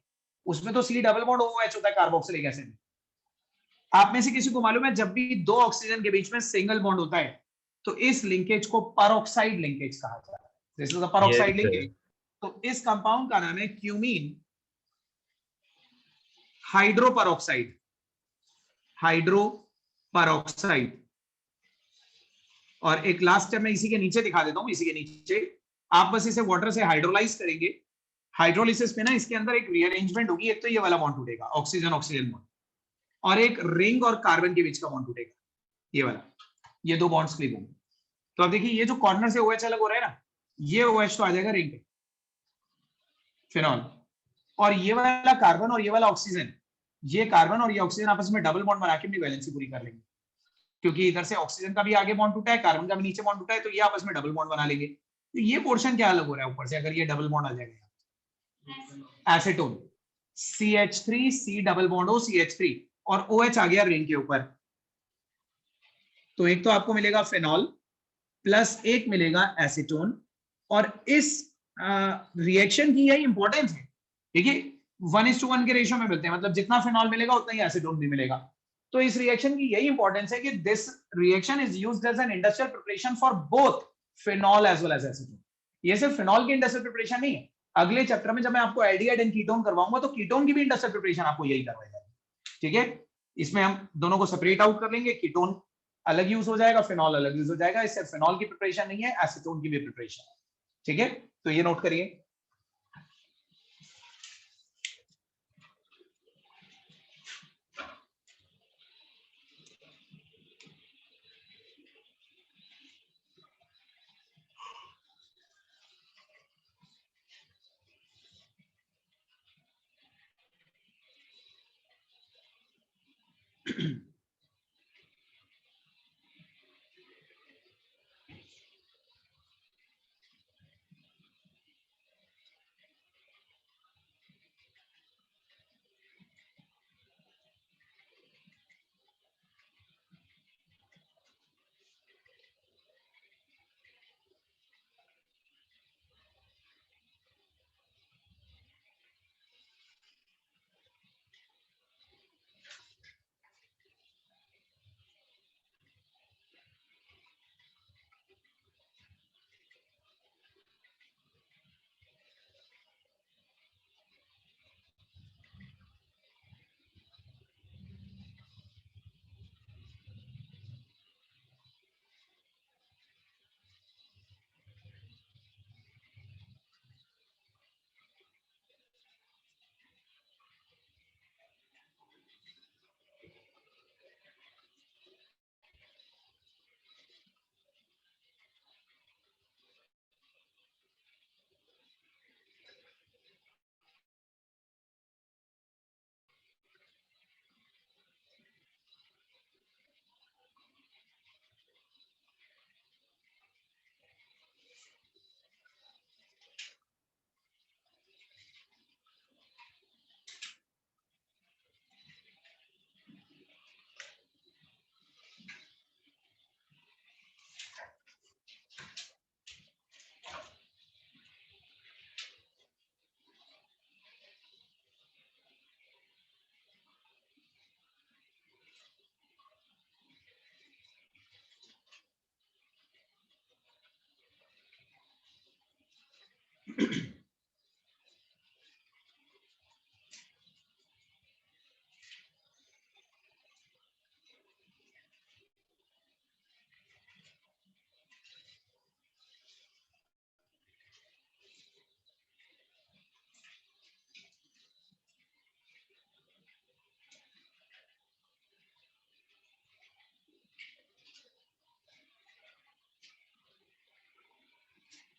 उसमें तो C डबल बॉन्ड OH होता है कार्बोक्सिलिक एसिड में। आप में से किसी को मालूम है जब भी दो ऑक्सीजन के बीच में सिंगल बॉन्ड होता है तो इस लिंकेज को परऑक्साइड लिंकेज कहा जाता है। This is a Yes, peroxide sir. Linkage. तो इस कंपाउंड का नाम है क्यूमीन हाइड्रोपरऑक्साइड, हाइड्रोपरऑक्साइड। और एक लास्ट स्टेप मैं इसी के नीचे दिखा देता हूं, इसी के नीचे आप बस इसे वाटर से हाइड्रोलाइज करेंगे। हाइड्रोलिसिस पे ना इसके अंदर एक रीअरेंजमेंट होगी, एक तो ये वाला बॉन्ड टूटेगा, ऑक्सीजन ऑक्सीजन बॉन्ड, और एक रिंग और कार्बन के बीच का बॉन्ड टूटेगा, ये वाला, ये दो बॉन्ड्स क्लिक होंगे। तो अब देखिए ये जो कॉर्नर से OH अलग हो रहा है ना, ये OH तो आ जाएगा रिंग पे, फिनॉल, और ये वाला कार्बन और ये वाला ऑक्सीजन, ये कार्बन और ये ऑक्सीजन आपस में डबल बॉन्ड बना के अपनी वैलेंसी पूरी कर लेंगे, क्योंकि इधर से ऑक्सीजन का भी आगे बॉन्ड टूटा है, कार्बन का भी नीचे बॉन्ड टूटा है, तो ये आपस में डबल बॉन्ड बना लेंगे। तो ये पोर्शन क्या अलग हो रहा है ऊपर से, अगर ये डबल बॉन्ड आ जाएगा, acetone CH3 C double bond O CH3 और OH आ गया रिंग के ऊपर। तो एक तो आपको मिलेगा फिनॉल प्लस एक मिलेगा एसीटोन, और इस रिएक्शन की यही इंपॉर्टेंस है। देखिए 1:1 के रेशियो में मिलते हैं, मतलब जितना फिनॉल मिलेगा उतना ही एसीटोन भी मिलेगा। तो इस रिएक्शन की यही इंपॉर्टेंस है कि this reaction is used as an industrial preparation for both phenol as well as acetone. ये सिर्फ फिनॉल की इंडस्ट्रियल प्रिपरेशन नहीं है, अगले चैप्टर में जब मैं आपको एल्डिहाइड एंड कीटोन करवाऊंगा तो कीटोन की भी इंडस्ट्रियल प्रिपरेशन आपको यही करवाई जाएगी। ठीक है, इसमें हम दोनों को सेपरेट आउट कर लेंगे, कीटोन अलग यूज हो जाएगा, फिनॉल अलग यूज हो जाएगा। इससे फिनॉल की प्रिपरेशन नहीं है, एसीटोन की भी प्रिपरेशन है। ठीक है, तो ये नोट करिए।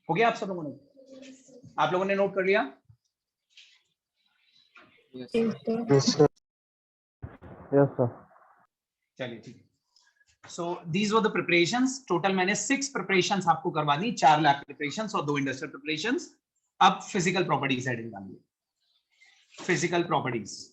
हो गया आप सब लोगों ने? आप लोगों ने नोट कर लिया? Yes. Yes, sir. Yes, sir. चलिए ठीक है। So these were the preparations. Total मैंने 6 प्रिपरेशंस आपको करवा दी, 4 लैब प्रिपरेशंस और 2 इंडस्ट्रियल प्रिपरेशंस। अब फिजिकल प्रॉपर्टीज हेडिंग डालिए। Physical properties.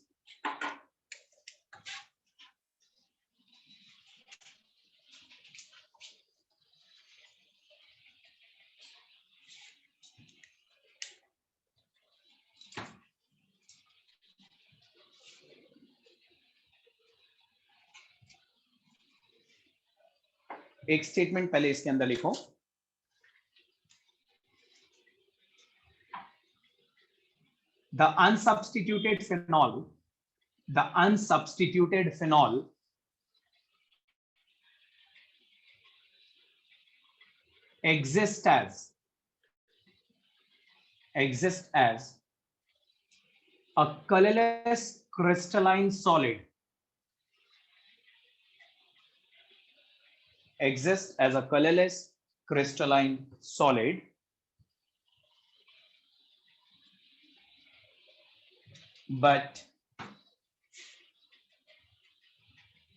एक स्टेटमेंट पहले इसके अंदर लिखो। The unsubstituted phenol exists as a colorless crystalline solid. Exists as a colorless crystalline solid but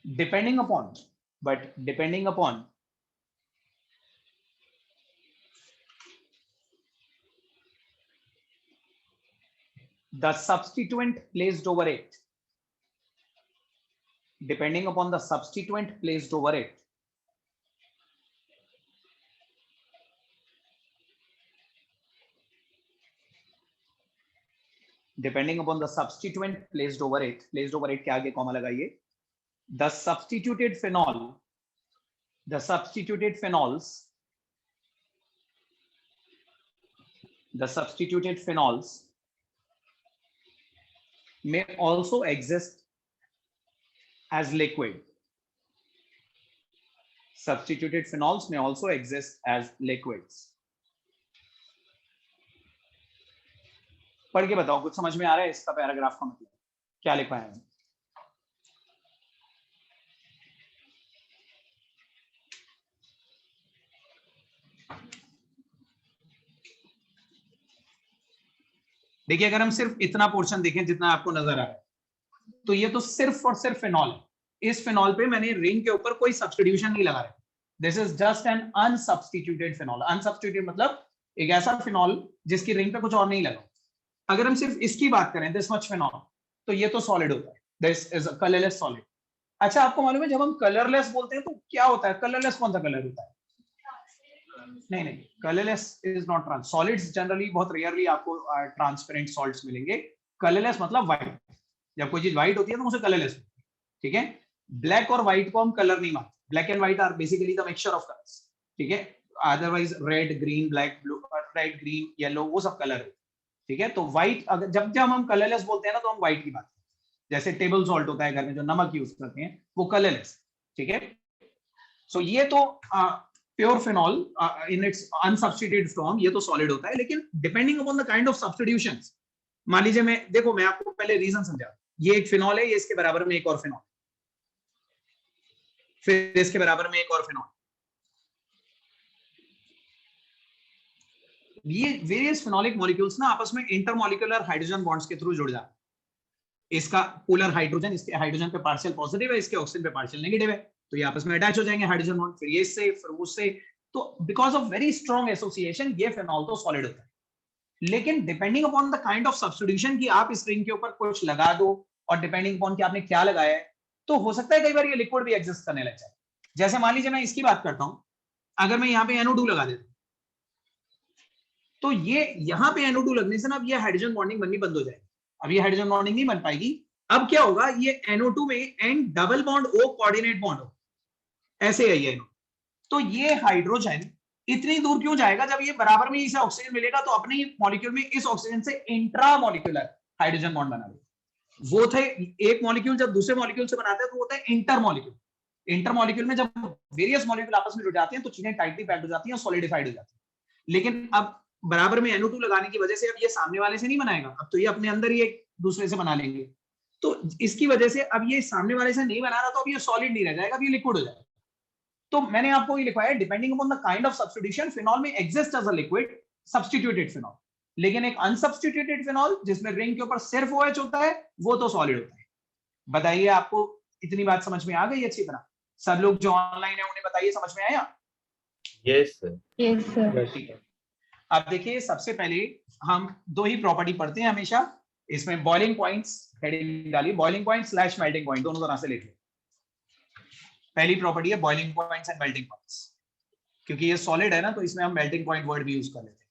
depending upon the substituent placed over it, depending upon the substituent placed over it, depending upon the substituent placed over it के आगे कॉमा लगाइए। The substituted phenols may also exist as liquid. Substituted phenols may also exist as liquids. पढ़ के बताओ, कुछ समझ में आ रहा है इसका पैराग्राफ का मतलब क्या लिखा है? देखिए, अगर हम सिर्फ इतना पोर्शन देखें जितना आपको नजर आ रहा है, तो ये तो सिर्फ और सिर्फ फिनॉल है। इस फिनॉल पे मैंने रिंग के ऊपर कोई सब्स्टिट्यूशन नहीं लगा रहा। This is just an unsubstituted phenol. Unsubstituted मतलब एक ऐसा फिनॉल जिसकी रिंग पे कुछ और नहीं लगा। अगर हम सिर्फ इसकी बात करें, दिस मच फिनॉल, तो ये तो सॉलिड होता है। This is a colourless solid. अच्छा, आपको मालूम है जब हम कलरलेस बोलते हैं तो क्या होता है? कलरलेस कौन सा कलर होता है? नहीं, colourless is not trans. Solids generally बहुत रेयरली आपको ट्रांसपेरेंट सॉल्ट्स मिलेंगे। कलरलेस मतलब व्हाइट। जब कोई चीज व्हाइट होती है तो उसे कलरलेस, ठीक है। ब्लैक और व्हाइट को हम कलर नहीं मानते। Black and white are basically the mixture of colours, ठीक है। Otherwise red, green, black, blue, red, green, yellow, वो सब कलर है, ठीक है। तो व्हाइट, अगर जब हम कलरलेस बोलते हैं ना, तो हम व्हाइट की बात करते हैं। जैसे टेबल सॉल्ट होता है घर में, जो नमक यूज करते हैं, वो कलरलेस, ठीक है। सो ये तो pure phenol in its unsubstituted form, ये तो सॉलिड होता है। लेकिन depending upon the kind of substitutions, मान लीजिए मैं आपको पहले रीजन समझा। ये एक फिनॉल है, ये इसके बराबर में एक और फिनॉल, फिर इसके बराबर में एक और फिनॉल। ये वेरियस फिनोलिक मॉलिक्यूल्स ना आपस में इंटरमॉलिक्यूलर हाइड्रोजन बॉन्ड्स के थ्रू जुड़ जाते हैं। इसका पोलर हाइड्रोजन, इसके हाइड्रोजन पे पार्शियल पॉजिटिव है, इसके ऑक्सीजन पे पार्शियल नेगेटिव है, तो ये आपस में अटैच हो जाएंगे हाइड्रोजन बॉन्ड, फिर ये इससे, फिर उससे। तो because of very strong association ये फिनॉल तो सॉलिड होता है। लेकिन depending upon the kind of substitution कि आप इस रिंग के ऊपर कुछ लगा दो, और डिपेंडिंग अपॉन कि आपने क्या लगाया है, तो हो सकता है कई बार ये लिक्विड भी एग्जिस्ट करने लग जाए। जैसे मान लीजिए मैं इसकी बात करता हूं, अगर मैं यहाँ पे NO2 लगा देता हूं, तो ये यहाँ पे NO2 लगने से ना अब ये हाइड्रोजन बॉन्डिंग बननी बंद हो जाएगी। अब ये हाइड्रोजन बॉन्डिंग नहीं बन पाएगी। अब क्या होगा, ये NO2 में and double bond O coordinate bond हो, ऐसे है ये। तो ये हाइड्रोजन इतनी दूर क्यों जाएगा? जब ये बराबर में इसे ऑक्सीजन मिलेगा तो अपने मॉलिक्यूल में इस ऑक्सीजन से इंट्रा मॉलिक्यूलर हाइड्रोजन बॉन्ड बना देगा। वो थे एक मॉलिक्यूल जब दूसरे मॉलिक्यूल से बनाते हैं तो होता है इंटर मॉलिक्यूल। इंटर मॉलिक्यूल में जब वेरियस मॉलिक्यूल आपस में जुड़ जाते हैं तो चीजें टाइटली पैक्ड हो जाती हैं, सॉलिडिफाइड हो जाती है। लेकिन अब बराबर में NO2 लगाने की वजह से अब ये सामने वाले से नहीं बनाएगा, अब तो ये अपने अंदर ही एक दूसरे से बना लेंगे। तो इसकी वजह से अब ये सामने वाले से नहीं बना रहा, तो अब ये सॉलिड नहीं रह जाएगा, अब ये लिक्विड हो जाएगा। तो मैंने आपको ये लिखवाया, depending upon the kind of substitution phenol में exist as a liquid, substituted phenol. लेकिन एक अनसब्स्टिट्यूटेड फिनॉल जिसमें रिंग के ऊपर सिर्फ OH होता है वो तो सॉलिड होता है। बताइए आपको इतनी बात समझ में आ गई अच्छी तरह? सब लोग जो ऑनलाइन है उन्हें बताइए समझ में आया? Yes, sir. Yes, sir. ठीक है। अब देखिए सबसे पहले हम दो ही प्रॉपर्टी पढ़ते हैं हमेशा इसमें, बॉइलिंग पॉइंट्स हेडिंग डालिए, boiling point slash melting point दोनों तरह से लिख लो। पहली प्रॉपर्टी है boiling points and melting points, क्योंकि ये सॉलिड है ना तो इसमें हम मेल्टिंग पॉइंट वर्ड भी यूज कर लेते हैं।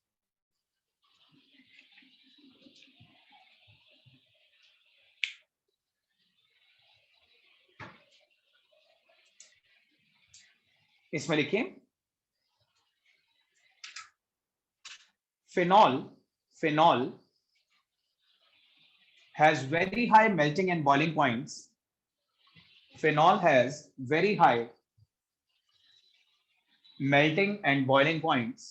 इसमें लिखिए phenol has very high melting and boiling points. Phenol has very high melting and boiling points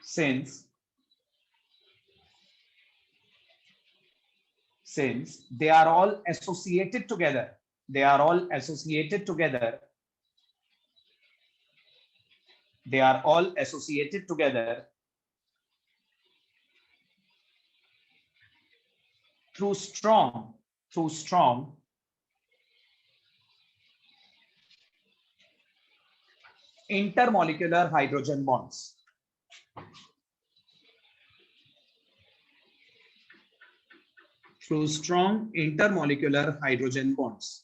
since they are all associated together. They are all associated together. They are all associated together through strong intermolecular hydrogen bonds. Through strong intermolecular hydrogen bonds.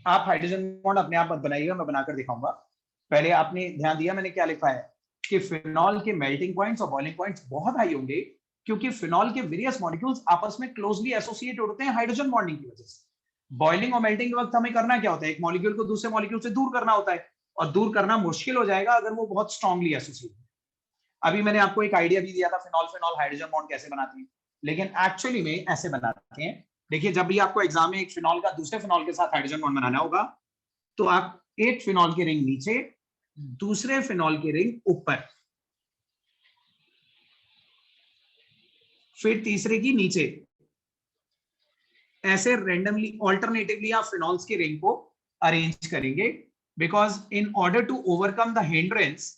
आप हाइड्रोजन बॉन्ड अपने आप मत बनाइएगा, मैं बनाकर दिखाऊंगा। पहले आपने ध्यान दिया मैंने क्या लिखा है कि फिनॉल के मेल्टिंग पॉइंट्स और बॉइलिंग पॉइंट्स बहुत हाई होंगे, क्योंकि फिनॉल के वेरियस मॉलिक्यूल्स आपस में क्लोजली एसोसिएट होते हैं हाइड्रोजन बॉन्डिंग की वजह से। बॉइलिंग और मेल्टिंग के वक्त हमें करना क्या होता है, एक मॉलिक्यूल को दूसरे मॉलिक्यूल से दूर करना होता है, और दूर करना मुश्किल हो जाएगा अगर वो बहुत स्ट्रांगली एसोसिएट है। अभी मैंने आपको एक आइडिया भी दिया था फिनॉल हाइड्रोजन बॉन्ड कैसे बनाते हैं, लेकिन एक्चुअली में ऐसे बनाते हैं। देखिए जब भी आपको एग्जाम में एक फिनॉल का दूसरे फिनॉल के साथ हाइड्रोजन बॉन्ड बनाना होगा तो आप एक फिनॉल की रिंग नीचे, दूसरे फिनॉल की रिंग ऊपर, फिर तीसरे की नीचे, ऐसे रेंडमली ऑल्टरनेटिवली आप फिनॉल्स की रिंग को अरेंज करेंगे, because in order to overcome the hindrance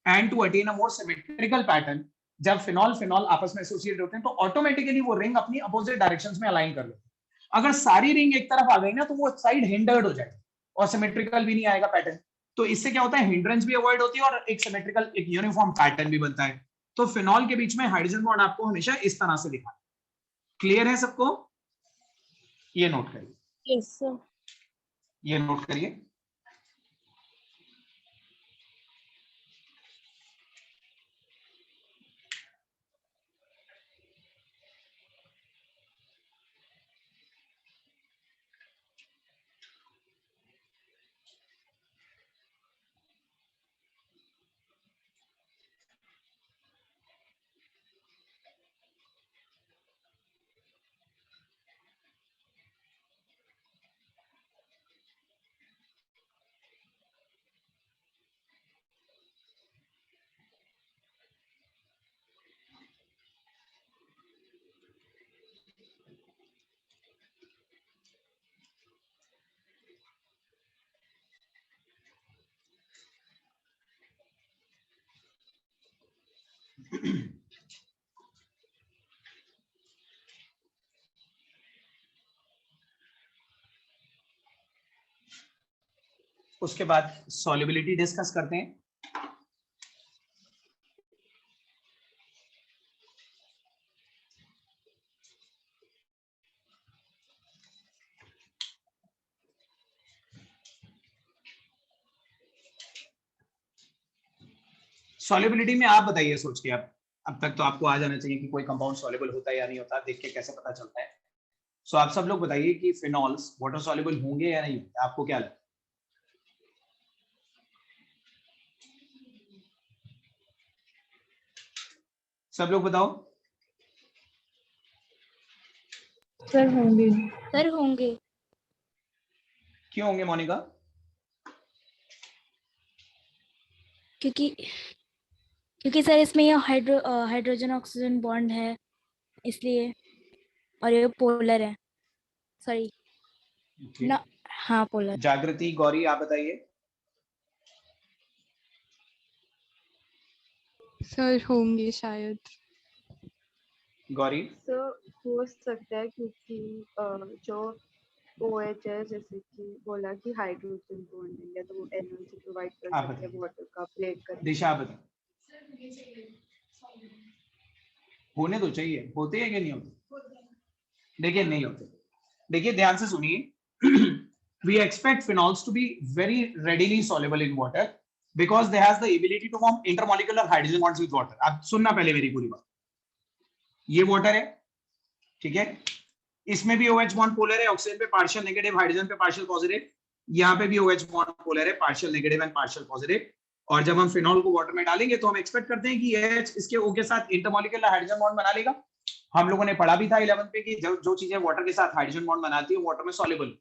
and to attain a more symmetrical pattern, जब फिनॉल आपस में एसोसिएट होते हैं तो ऑटोमेटिकली वो रिंग अपनी अपोजिट डायरेक्शंस में अलाइन कर लेते हैं। अगर सारी रिंग एक तरफ आ गई ना तो वो साइड हिंडर्ड हो जाएगी और सिमेट्रिकल भी नहीं आएगा पैटर्न। तो इससे क्या होता है, हिंड्रेंस भी अवॉइड होती है और एक सिमेट्रिकल एक यूनिफॉर्म पैटर्न भी बनता है। तो फिनॉल के बीच में हाइड्रोजन बॉन्ड आपको हमेशा इस तरह से दिखा। क्लियर है सबको? ये नोट करिए। Yes, sir. ये नोट करिए। उसके बाद सॉल्युबिलिटी डिस्कस करते हैं। सॉल्युबिलिटी में आप बताइए सोच के, अब तक तो आपको आ जाना चाहिए कि कोई कंपाउंड सॉल्युबल होता है या नहीं होता, देख के कैसे पता चलता है। सो आप सब लोग बताइए कि फिनॉल्स वाटर सॉल्युबल होंगे या नहीं, आपको क्या लगता है? सब लोग बताओ। Sir, होंगे। सर होंगे। क्यों होंगे मोनिका? क्योंकि सर इसमें ये हाइड्रोजन ऑक्सीजन बॉन्ड है इसलिए। और ये पोलर है, सॉरी Okay. ना, हाँ पोलर। जागृति, गौरी, आप बताइए। सर होंगे शायद। गौरी, सर हो सकता है क्योंकि जो OH है, जैसे कि बोला कि हाइड्रोजन बॉन्डिंग है, तो वो एनर्जी प्रोवाइड कर आप सकते हैं बताइए। वाटर का ब्रेक करने दिशा, आप बताइए। होने तो चाहिए, होते हैं कि नहीं होते? देखिए नहीं होते। देखिए ध्यान से सुनिए। We expect phenols to be very readily soluble in water because they has the ability to form intermolecular hydrogen bonds with water. आप सुनना पहले मेरी पूरी बात। ये वाटर है, ठीक है, इसमें भी OH बॉन्ड पोलर है, ऑक्सीजन पे पार्शियल नेगेटिव, हाइड्रोजन पे पार्शियल पॉजिटिव, यहाँ पे भी OH बॉन्ड पोलर है, partial negative and partial positive. और जब हम फिनॉल को वाटर में डालेंगे तो हम एक्सपेक्ट करते हैं कि H इसके O के साथ इंटरमॉलिक्यूलर हाइड्रोजन बॉन्ड बना लेगा। हम लोगों ने पढ़ा भी था 11th पे कि जो चीजें वाटर के साथ हाइड्रोजन बॉन्ड बनाती है वाटर में सॉल्युबल,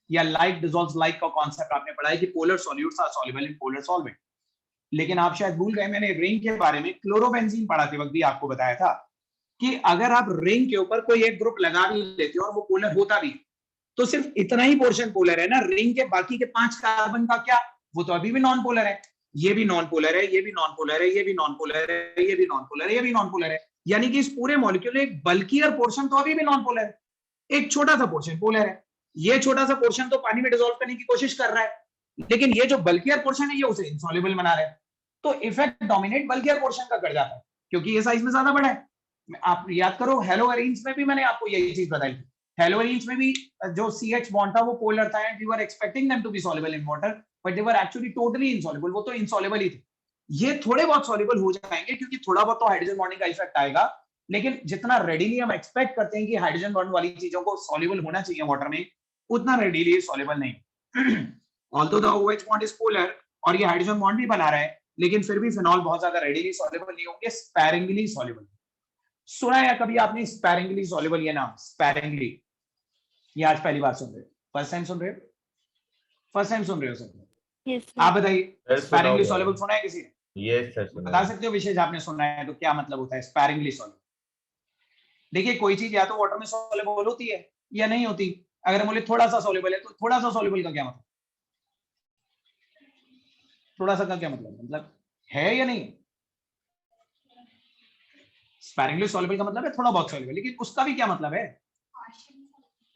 या लाइक डिसॉल्व्स लाइक का कॉन्सेप्ट आपने पढ़ा है कि polar solutes are soluble in polar solvent. लेकिन आप शायद भूल गए, मैंने रिंग के बारे में क्लोरोबेंजीन पढ़ाते वक्त भी आपको बताया था कि अगर आप रिंग के ऊपर कोई एक ग्रुप लगा भी लेते हो और वो पोलर होता भी तो सिर्फ इतना ही पोर्शन पोलर है ना, रिंग के बाकी के 5 कार्बन का क्या, वो तो अभी भी नॉन पोलर है। ये भी नॉन पोलर है, ये भी नॉन पोलर है, ये भी नॉन पोलर है, ये भी नॉन पोलर है, ये भी नॉन पोलर है। यानी कि इस पूरे मॉलिक्यूल एक बल्कियर पोर्शन तो अभी भी नॉन पोलर है, एक छोटा सा पोर्शन पोलर है। ये छोटा सा पोर्शन तो पानी में डिसॉल्व करने की कोशिश कर रहा है, लेकिन ये जो बल्कियर पोर्शन है ये उसे इनसॉल्युबल बना रहा है। तो इफेक्ट डोमिनेट बल्कियर पोर्शन का कर जाता है क्योंकि ये साइज में ज्यादा बड़ा है। आप याद करो हेलोएरिन्स में भी मैंने आपको यही चीज बताई थी। हेलोएरिन्स में भी जो CH बॉन्ड था वो पोलर था and we were expecting them to be soluble in water, but they were actually totally insoluble. वो तो इनसॉल्युबल ही थे। ये थोड़े बहुत सॉल्युबल हो जाएंगे क्योंकि थोड़ा बहुत तो हाइड्रोजन बॉन्डिंग का इफेक्ट आएगा, लेकिन जितना रेडिली हम एक्सपेक्ट करते हैं कि हाइड्रोजन बॉन्ड वाली चीजों को सॉल्युबल होना चाहिए वाटर में, उतना रेडिली सॉल्युबल नहीं। Although the OH bond is polar और ये हाइड्रोजन बॉन्ड भी बना रहा है, लेकिन फिर भी फिनॉल बहुत ज्यादा रेडिली सॉल्युबल नहीं होंगे, स्पैरिंगली सॉल्युबल। सुना है कभी आपने स्पैरिंगली सॉल्युबल ये नाम? स्पैरिंगली, ये आज पहली बार सुन रहे हो? फर्स्ट टाइम सुन रहे हो? फर्स्ट टाइम सुन रहे हो सब? यस आप बताइए, स्पैरिंगली सॉल्युबल सुना है किसी ने? यस सर, बता सकते हो विशेष आपने सुना है तो क्या मतलब होता है स्पैरिंगली सॉल्युबल? देखिए कोई चीज या तो वाटर में सॉल्युबल होती है या नहीं होती। अगर हम बोले थोड़ा सा सॉल्युबल है तो थोड़ा सा सॉल्युबल का क्या मतलब? थोड़ा सा का क्या मतलब है या नहीं? स्पैरिंगली सॉल्युबल का मतलब है थोड़ा बहुत सॉल्युबल, लेकिन उसका भी क्या मतलब है?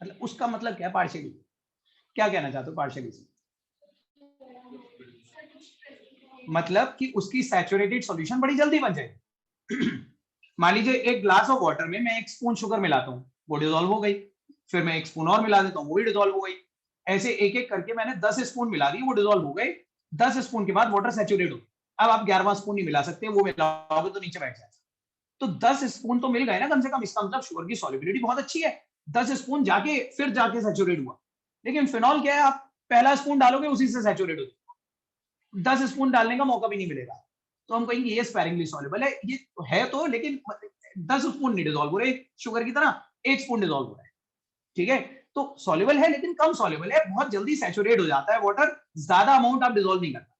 मतलब उसका मतलब क्या है पार्शियली? क्या कहना चाहते हो पार्शियली से? मतलब कि उसकी सैचुरेटेड सॉल्यूशन बड़ी जल्दी बन जाएगी। मान लीजिए एक ग्लास ऑफ वाटर में मैं 1 स्पून शुगर मिलाता हूँ, वो डिसॉल्व हो गई, फिर मैं 1 स्पून और मिला देता हूँ, वो भी डिसॉल्व हो गई। ऐसे एक एक करके मैंने 10 स्पून मिला दी, वो डिसॉल्व हो गए। 10 स्पून के बाद वाटर सैचुरेट हो गई। अब आप 11वां स्पून नहीं मिला सकते, वो मिलाओगे तो नीचे बैठ जाएगा। तो 10 स्पून तो मिल गए ना कम से कम, इसका मतलब शुगर की सॉल्युबिलिटी बहुत अच्छी है। 10 स्पून जाके फिर जाके सैचुरेट हुआ। लेकिन फिनॉल क्या है, आप पहला स्पून डालोगे उसी से सैचुरेट हो जाएगा, 10 स्पून डालने का मौका भी नहीं मिलेगा। तो हम कहेंगे ये स्पैरिंगली सॉल्युबल है। ये है तो, लेकिन 10 स्पून नहीं डिसॉल्व हो रहे शुगर की तरह, 1 स्पून डिसॉल्व हो रहा है, ठीक है। तो सॉल्युबल है लेकिन कम सॉल्युबल है, बहुत जल्दी सैचुरेट हो जाता है वाटर, ज्यादा अमाउंट आप डिसॉल्व नहीं करता।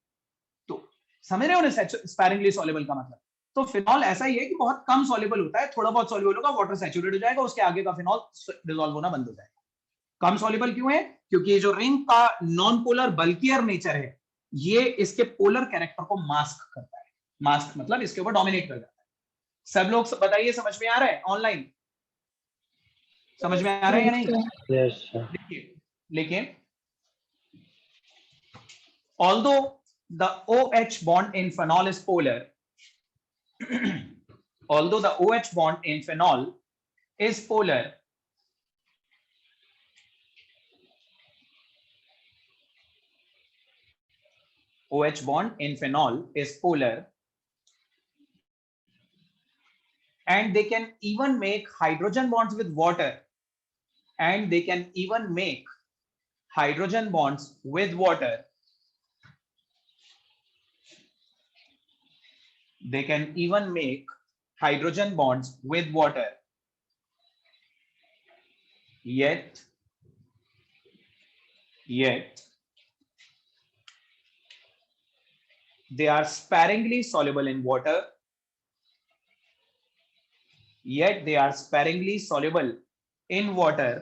तो समझ रहे हो ना स्पैरिंगली सॉल्युबल का मतलब? तो फिनॉल ऐसा ही है कि बहुत कम सॉल्युबल होता है, थोड़ा बहुत सॉल्युबल होगा, वाटर सैचुरेट हो जाएगा, उसके आगे का फिनॉल डिसॉल्व होना बंद हो जाएगा। कम सॉल्युबल क्यों है? क्योंकि ये जो रिंग का नॉन पोलर बल्कियर नेचर है, ये इसके पोलर कैरेक्टर को मास्क करता है। मास्क मतलब इसके ऊपर डोमिनेट कर जाता है। सब लोग बताइए, समझ में आ रहा है? ऑनलाइन समझ में आ रहा है या नहीं? Yes, sir. देखिए, लेकिन although the OH bond in phenol is polar, although the OH bond in phenol is polar, OH bond in phenol is polar, and they can even make hydrogen bonds with water, and they can even make hydrogen bonds with water. They can even make hydrogen bonds with water. Yet they are sparingly soluble in water. Yet they are sparingly soluble in water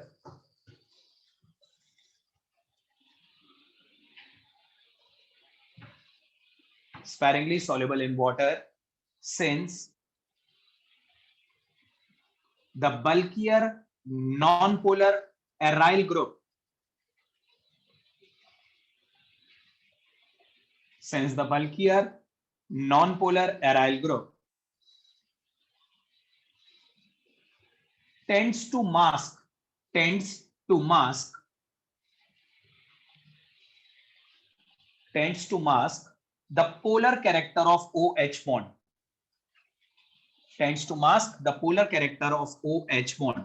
sparingly soluble in water since the bulkier non-polar aryl group tends to mask the polar character of OH bond. Tends to mask the polar character of OH bond.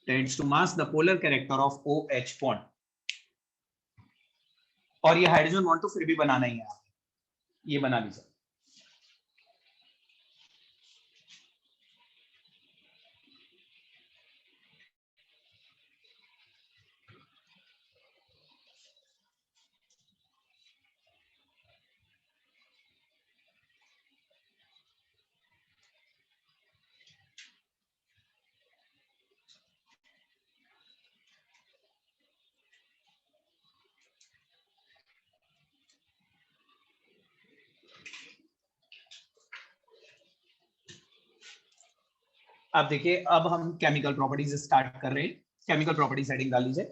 Tends to mask the polar character of OH bond. और ये हाइड्रोजन बॉन्ड तो फिर भी बनाना ही है, ये बना लीजिए. अब देखिए, अब हम केमिकल प्रॉपर्टीज स्टार्ट कर रहे हैं. केमिकल प्रॉपर्टीज हेडिंग डाल लीजिए.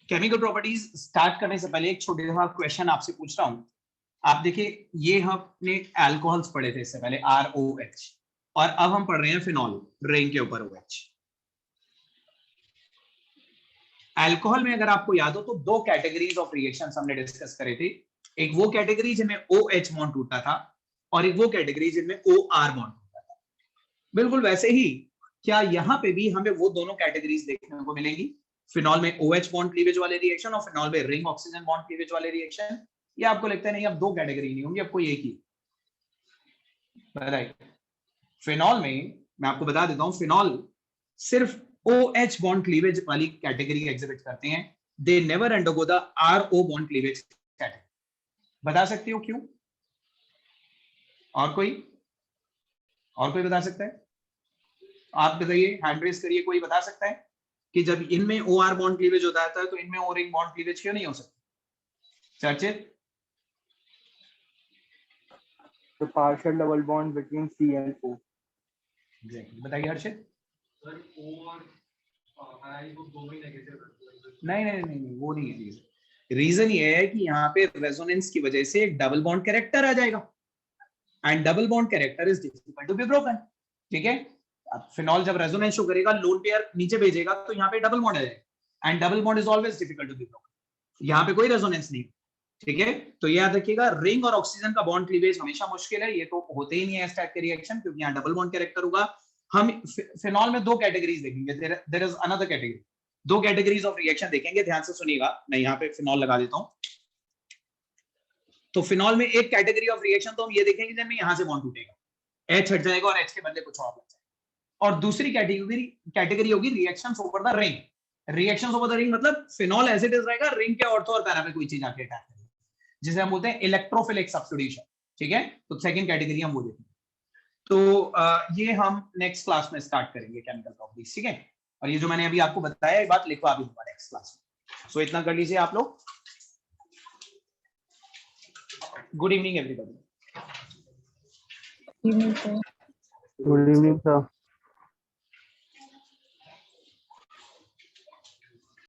केमिकल प्रॉपर्टीज स्टार्ट करने से पहले एक छोटा सा क्वेश्चन आपसे पूछ रहा हूं. आप देखिए, ये हमने अल्कोहल्स पढ़े थे इससे पहले, ROH, और अब हम पढ़ रहे हैं फिनॉल, रिंग के ऊपर OH. अल्कोहल में अगर आपको याद हो तो दो कैटेगरीज ऑफ रिएक्शंस हमने डिस्कस करे थे. एक वो कैटेगरी जिनमें OH बॉन्ड टूटता था और एक वो कैटेगरी जिनमें OR बॉन्ड टूटता था. बिल्कुल वैसे ही क्या यहाँ पे भी हमें वो दोनों कैटेगरीज देखने को मिलेंगी? फिनॉल में OH बॉन्ड क्लीवेज वाले रिएक्शन और फिनॉल में रिंग ऑक्सीजन बॉन्ड क्लीवेज वाले रिएक्शन. ये आपको लगता है नहीं, अब दो कैटेगरी नहीं होंगी, अब कोई एक ही. राइट. फिनॉल में मैं आपको बता देता हूं, फिनॉल सिर्फ OH बॉन्ड क्लीवेज वाली कैटेगरी एग्जिबिट करते हैं. They never undergo the RO bond cleavage category. बता सकते हो क्यों? और कोई बता सकता है? आप बताइए, हैंड रेज करिए, कोई बता सकता है कि जब इनमें OR बॉन्ड क्लीवेज होता है तो इनमें O रिंग बॉन्ड क्लीवेज क्यों नहीं हो सकता? चर्चित. The partial double bond between C and O. बताइए हर्षित. नहीं, वो नहीं है. रीजन ये है कि यहाँ पे रेजोनेंस की वजह से एक डबल बॉन्ड कैरेक्टर आ जाएगा, and double bond character is difficult to be broken. ठीक है. अब फिनॉल जब रेजोनेंस शो करेगा, लोन पेयर नीचे भेजेगा तो यहाँ पे डबल बॉन्ड आ जाएगा, and double bond is always difficult to be broken. यहाँ पे कोई रेजोनेंस नहीं. ठीक है. तो ये याद रखिएगा, रिंग और ऑक्सीजन का बॉन्ड क्लीवेज हमेशा मुश्किल है. ये तो होते ही नहीं है इस टाइप के रिएक्शन, क्योंकि यहाँ डबल बॉन्ड कैरेक्टर होगा. हम फिनॉल में दो कैटेगरीज देखेंगे. There is another category. दो कैटेगरीज ऑफ रिएक्शन देखेंगे, ध्यान से सुनिएगा. मैं यहाँ पे फिनॉल लगा देता हूँ. तो फिनॉल में एक कैटेगरी ऑफ रिएक्शन तो हम ये देखेंगे जिनमें यहाँ से बॉन्ड टूटेगा, H हट जाएगा और H के बदले कुछ और लग जाएगा. और दूसरी कैटेगरी होगी reactions over the ring. Reactions over the ring मतलब फिनॉल एज इट इज रहेगा, रिंग के ऑर्थो और पैरा पे कोई चीज आके अटैक करेगी, जिसे हम बोलते हैं इलेक्ट्रोफिलिक सब्स्टिट्यूशन. ठीक है. तो सेकंड कैटेगरी हम वो देखेंगे. तो ये हम नेक्स्ट क्लास में स्टार्ट करेंगे केमिकल प्रॉपर्टीज. ठीक है. और ये जो मैंने अभी आपको बताया, ये बात लिखवा भी दूंगा नेक्स्ट क्लास में. सो इतना कर लीजिए आप लोग. Good evening everybody. Good evening, sir.